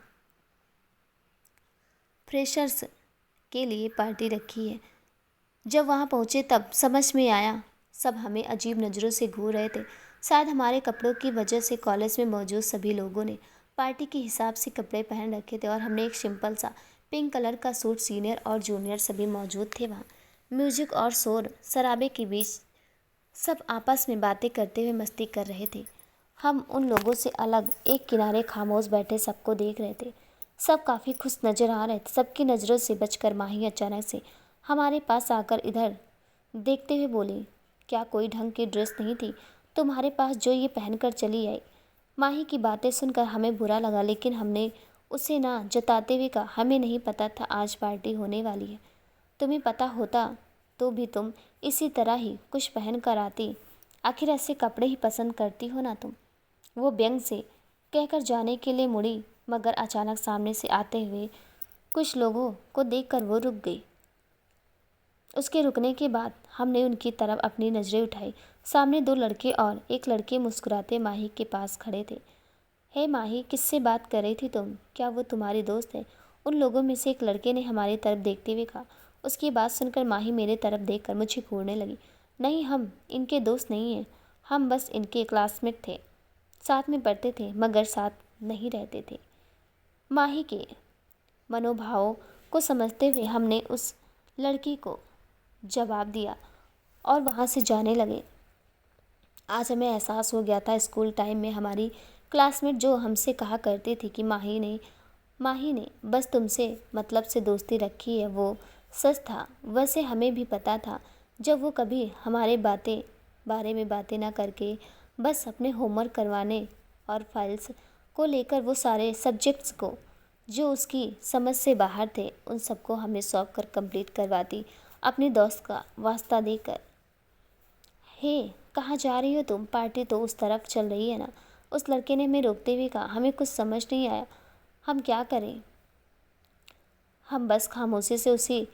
फ्रेशर्स के लिए पार्टी रखी है। जब वहाँ पहुँचे तब समझ में आया सब हमें अजीब नज़रों से घूर रहे थे। शायद हमारे कपड़ों की वजह से कॉलेज में मौजूद सभी लोगों ने पार्टी के हिसाब से कपड़े पहन रखे थे और हमने एक सिंपल सा पिंक कलर का सूट। सीनियर और जूनियर सभी मौजूद थे वहाँ। म्यूजिक और शोर शराबे के बीच सब आपस में बातें करते हुए मस्ती कर रहे थे। हम उन लोगों से अलग एक किनारे खामोश बैठे सबको देख रहे थे। सब काफ़ी खुश नज़र आ रहे थे। सबकी नज़रों से बचकर माही अचानक से हमारे पास आकर इधर देखते हुए बोली, क्या कोई ढंग की ड्रेस नहीं थी तुम्हारे पास जो ये पहनकर चली आई? माही की बातें सुनकर हमें बुरा लगा, लेकिन हमने उसे ना जताते हुए कहा, हमें नहीं पता था आज पार्टी होने वाली है। तुम्हें पता होता तो भी तुम इसी तरह ही कुछ पहन कर आती। आखिर ऐसे कपड़े ही पसंद करती हो ना तुम। वो व्यंग से कहकर जाने के लिए मुड़ी, मगर अचानक सामने से आते हुए कुछ लोगों को देखकर वो रुक गई। उसके रुकने के बाद हमने उनकी तरफ अपनी नज़रें उठाई। सामने दो लड़के और एक लड़के मुस्कुराते माही के पास खड़े थे। हे माही, किससे बात कर रही थी तुम? क्या वो तुम्हारी दोस्त है? उन लोगों में से एक लड़के ने हमारी तरफ देखते हुए कहा। उसकी बात सुनकर माही मेरे तरफ देखकर मुझे घूरने लगी। नहीं, हम इनके दोस्त नहीं हैं, हम बस इनके क्लासमेट थे, साथ में पढ़ते थे मगर साथ नहीं रहते थे। माही के मनोभावों को समझते हुए हमने उस लड़की को जवाब दिया और वहाँ से जाने लगे। आज हमें एहसास हो गया था स्कूल टाइम में हमारी क्लासमेट जो हमसे कहा करती थी कि माही ने बस तुमसे मतलब से दोस्ती रखी है, वो सच था। वैसे हमें भी पता था जब वो कभी हमारे बारे में बातें ना करके बस अपने होमवर्क करवाने और फाइल्स को लेकर वो सारे सब्जेक्ट्स को जो उसकी समझ से बाहर थे उन सबको हमें सौंप कर कंप्लीट करवाती, अपनी दोस्त का वास्ता देकर। हे, कहाँ जा रही हो तुम? पार्टी तो उस तरफ चल रही है ना। उस लड़के ने हमें रोकते हुए कहा। हमें कुछ समझ नहीं आया हम क्या करें। हम बस खामोशी से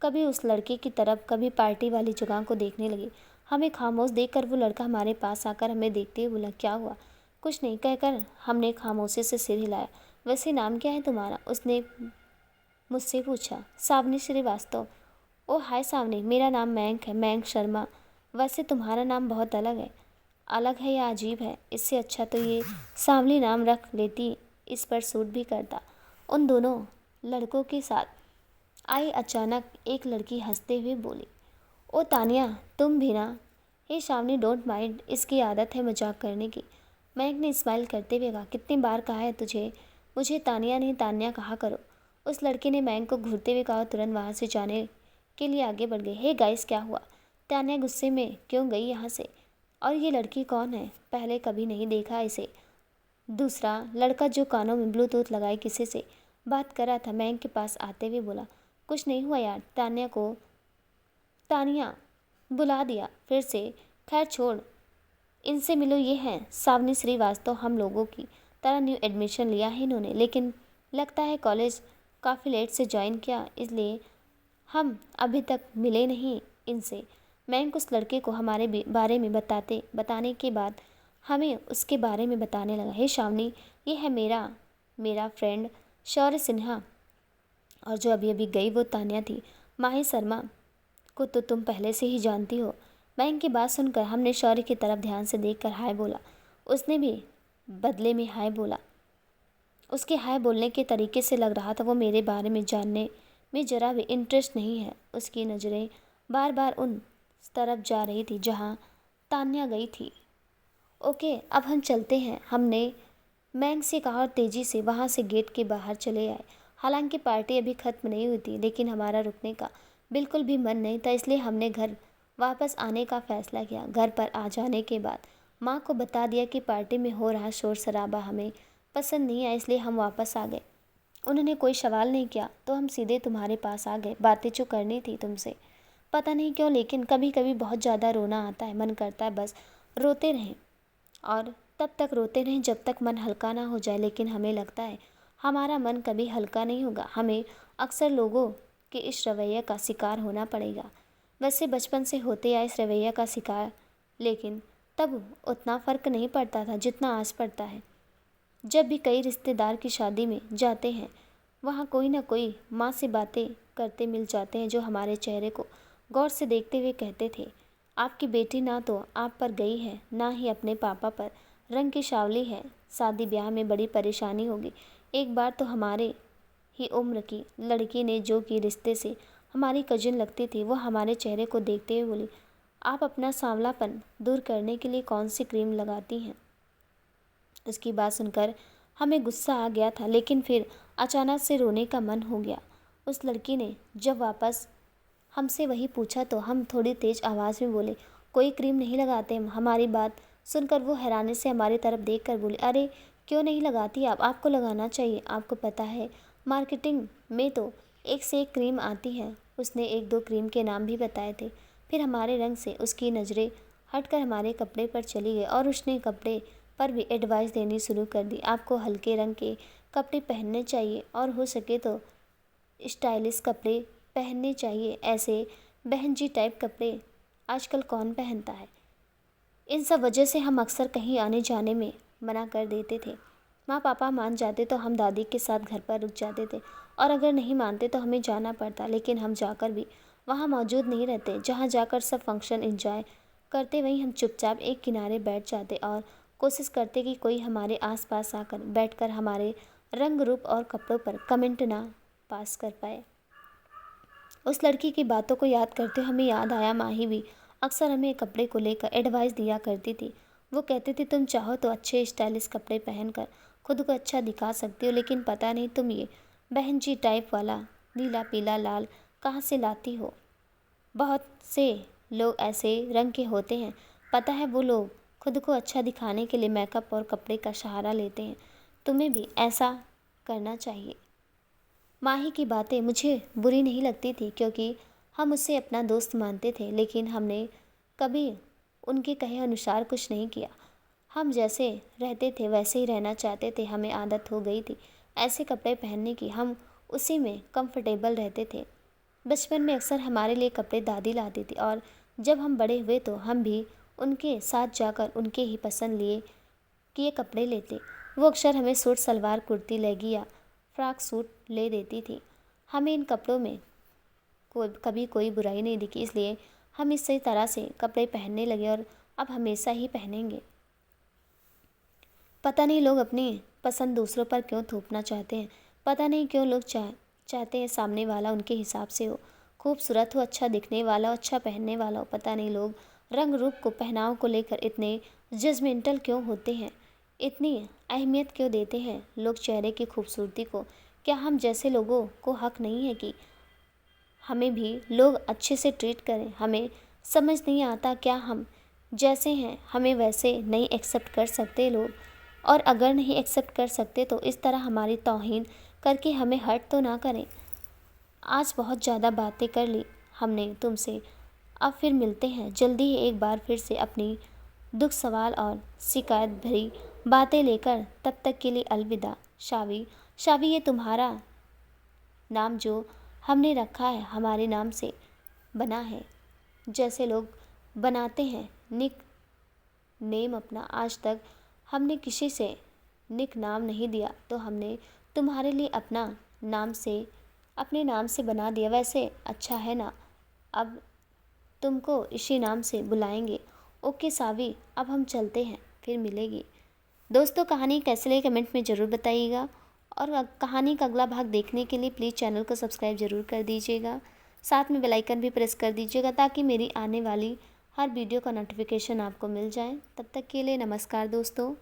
कभी उस लड़के की तरफ कभी पार्टी वाली जगह को देखने लगे। हमें खामोश देखकर वो लड़का हमारे पास आकर हमें देखते हुए बोला, क्या हुआ? कुछ नहीं कहकर हमने खामोशी से सिर हिलाया। वैसे नाम क्या है तुम्हारा? उसने मुझसे पूछा। सावनी श्रीवास्तव। ओ हाय सावनी, मेरा नाम मयंक है, मयंक शर्मा। वैसे तुम्हारा नाम बहुत अलग है। अलग है या अजीब है? इससे अच्छा तो ये सांवली नाम रख लेती, इस पर सूट भी करता। उन दोनों लड़कों के साथ आई अचानक एक लड़की हंसते हुए बोली, ओ तानिया, तुम भी ना? हे शावनी, डोंट माइंड, इसकी आदत है मजाक करने की। मयंक ने स्माइल करते हुए कहा। कितनी बार कहा है तुझे मुझे तानिया नहीं तान्या कहा करो। उस लड़के ने मयंक को घूरते हुए कहा। तुरंत वहाँ से जाने के लिए आगे बढ़ गए। हे गाइस, क्या हुआ? तान्या गुस्से में क्यों गई यहाँ से? और ये लड़की कौन है? पहले कभी नहीं देखा इसे। दूसरा लड़का जो कानों में ब्लूटूथ लगाए किसी से बात कर रहा था मयंक के पास आते हुए बोला, कुछ नहीं हुआ यार, तानिया बुला दिया फिर से। खैर छोड़, इनसे मिलो, ये हैं सावनी श्रीवास्तव। हम लोगों की तरह न्यू एडमिशन लिया है इन्होंने, लेकिन लगता है कॉलेज काफ़ी लेट से ज्वाइन किया, इसलिए हम अभी तक मिले नहीं इनसे। मयंक उस लड़के को हमारे बारे में बताने के बाद हमें उसके बारे में बताने लगा। हे शावनी, ये है मेरा फ्रेंड शौर्य सिन्हा, और जो अभी अभी गई वो तान्या थी। माही शर्मा को तो तुम पहले से ही जानती हो। मयंक की बात सुनकर हमने शौर्य की तरफ ध्यान से देखकर हाय बोला। उसने भी बदले में हाय बोला। उसके हाय बोलने के तरीके से लग रहा था वो मेरे बारे में जानने में ज़रा भी इंटरेस्ट नहीं है। उसकी नज़रें बार बार उन तरफ जा रही थी जहाँ तान्या गई थी। ओके, अब हम चलते हैं, हमने मयंक से कहा और तेज़ी से वहाँ से गेट के बाहर चले आए। हालांकि पार्टी अभी ख़त्म नहीं हुई थी, लेकिन हमारा रुकने का बिल्कुल भी मन नहीं था, इसलिए हमने घर वापस आने का फ़ैसला किया। घर पर आ जाने के बाद माँ को बता दिया कि पार्टी में हो रहा शोर शराबा हमें पसंद नहीं आया, इसलिए हम वापस आ गए। उन्होंने कोई सवाल नहीं किया तो हम सीधे तुम्हारे पास आ गए। बातें जो करनी थी तुमसे, पता नहीं क्यों, लेकिन कभी कभी बहुत ज़्यादा रोना आता है, मन करता है बस रोते रहें और तब तक रोते रहें जब तक मन हल्का ना हो जाए। लेकिन हमें लगता है हमारा मन कभी हल्का नहीं होगा, हमें अक्सर लोगों के इस रवैये का शिकार होना पड़ेगा। वैसे बचपन से होते आए इस रवैये का शिकार, लेकिन तब उतना फ़र्क नहीं पड़ता था जितना आज पड़ता है। जब भी कई रिश्तेदार की शादी में जाते हैं, वहाँ कोई ना कोई माँ से बातें करते मिल जाते हैं जो हमारे चेहरे को गौर से देखते हुए कहते थे, आपकी बेटी ना तो आप पर गई है, ना ही अपने पापा पर। रंग की सांवली है, शादी ब्याह में बड़ी परेशानी होगी। एक बार तो हमारे ही उम्र की लड़की ने जो कि रिश्ते से हमारी कजिन लगती थी, वो हमारे चेहरे को देखते हुए बोली, आप अपना सांवलापन दूर करने के लिए कौन सी क्रीम लगाती हैं? उसकी बात सुनकर हमें गुस्सा आ गया था, लेकिन फिर अचानक से रोने का मन हो गया। उस लड़की ने जब वापस हमसे वही पूछा तो हम थोड़ी तेज आवाज़ में बोले, कोई क्रीम नहीं लगाते हम। हमारी बात सुनकर वो हैरानी से हमारी तरफ देखकर बोली, अरे क्यों नहीं लगाती आप? आपको लगाना चाहिए। आपको पता है मार्केटिंग में तो एक से एक क्रीम आती है। उसने एक दो क्रीम के नाम भी बताए थे। फिर हमारे रंग से उसकी नज़रें हटकर हमारे कपड़े पर चली गई और उसने कपड़े पर भी एडवाइस देनी शुरू कर दी। आपको हल्के रंग के कपड़े पहनने चाहिए और हो सके तो स्टाइलिश कपड़े पहनने चाहिए। ऐसे बहन जी टाइप कपड़े आजकल कौन पहनता है? इन सब वजह से हम अक्सर कहीं आने जाने में मना कर देते थे। माँ पापा मान जाते तो हम दादी के साथ घर पर रुक जाते थे, और अगर नहीं मानते तो हमें जाना पड़ता। लेकिन हम जाकर भी वहाँ मौजूद नहीं रहते। जहाँ जाकर सब फंक्शन एंजॉय करते, वहीं हम चुपचाप एक किनारे बैठ जाते और कोशिश करते कि कोई हमारे आसपास आकर बैठकर हमारे रंग रूप और कपड़ों पर कमेंट ना पास कर पाए। उस लड़की की बातों को याद करते हमें याद आया, माही भी अक्सर हमें कपड़े को लेकर एडवाइस दिया करती थी। वो कहती थी, तुम चाहो तो अच्छे स्टाइलिश कपड़े पहनकर खुद को अच्छा दिखा सकती हो, लेकिन पता नहीं तुम ये बहन जी टाइप वाला नीला पीला लाल कहाँ से लाती हो। बहुत से लोग ऐसे रंग के होते हैं, पता है वो लोग खुद को अच्छा दिखाने के लिए मेकअप और कपड़े का सहारा लेते हैं। तुम्हें भी ऐसा करना चाहिए। माही की बातें मुझे बुरी नहीं लगती थी, क्योंकि हम उसे अपना दोस्त मानते थे, लेकिन हमने कभी उनके कहे अनुसार कुछ नहीं किया। हम जैसे रहते थे वैसे ही रहना चाहते थे। हमें आदत हो गई थी ऐसे कपड़े पहनने की, हम उसी में कंफर्टेबल रहते थे। बचपन में अक्सर हमारे लिए कपड़े दादी लाती थी, और जब हम बड़े हुए तो हम भी उनके साथ जाकर उनके ही पसंद लिए किए कपड़े लेते। वो अक्सर हमें सूट सलवार कुर्ती लेगी या फ्रॉक सूट ले देती थी। हमें इन कपड़ों में कभी कोई बुराई नहीं दिखी, इसलिए हम इसी तरह से कपड़े पहनने लगे और अब हमेशा ही पहनेंगे। पता नहीं लोग अपनी पसंद दूसरों पर क्यों थोपना चाहते हैं। पता नहीं क्यों लोग चाहते हैं सामने वाला उनके हिसाब से हो, खूबसूरत हो, अच्छा दिखने वाला हो, अच्छा पहनने वाला हो। पता नहीं लोग रंग रूप को, पहनाव को लेकर इतने जजमेंटल क्यों होते हैं, इतनी अहमियत क्यों देते हैं लोग चेहरे की खूबसूरती को। क्या हम जैसे लोगों को हक नहीं है कि हमें भी लोग अच्छे से ट्रीट करें? हमें समझ नहीं आता, क्या हम जैसे हैं हमें वैसे नहीं एक्सेप्ट कर सकते लोग? और अगर नहीं एक्सेप्ट कर सकते तो इस तरह हमारी तौहीन करके हमें हर्ट तो ना करें। आज बहुत ज़्यादा बातें कर ली हमने तुमसे, अब फिर मिलते हैं जल्दी ही एक बार फिर से अपनी दुख, सवाल और शिकायत भरी बातें लेकर। तब तक के लिए अलविदा। शावी। शावी ये तुम्हारा नाम जो हमने रखा है हमारे नाम से बना है, जैसे लोग बनाते हैं निक नेम अपना। आज तक हमने किसी से निक नाम नहीं दिया, तो हमने तुम्हारे लिए अपने नाम से बना दिया। वैसे अच्छा है ना? अब तुमको इसी नाम से बुलाएंगे। ओके सावी, अब हम चलते हैं, फिर मिलेगी। दोस्तों, कहानी कैसे लगी कमेंट में ज़रूर बताइएगा, और कहानी का अगला भाग देखने के लिए प्लीज़ चैनल को सब्सक्राइब ज़रूर कर दीजिएगा। साथ में बेल आइकन भी प्रेस कर दीजिएगा, ताकि मेरी आने वाली हर वीडियो का नोटिफिकेशन आपको मिल जाए। तब तक के लिए नमस्कार दोस्तों।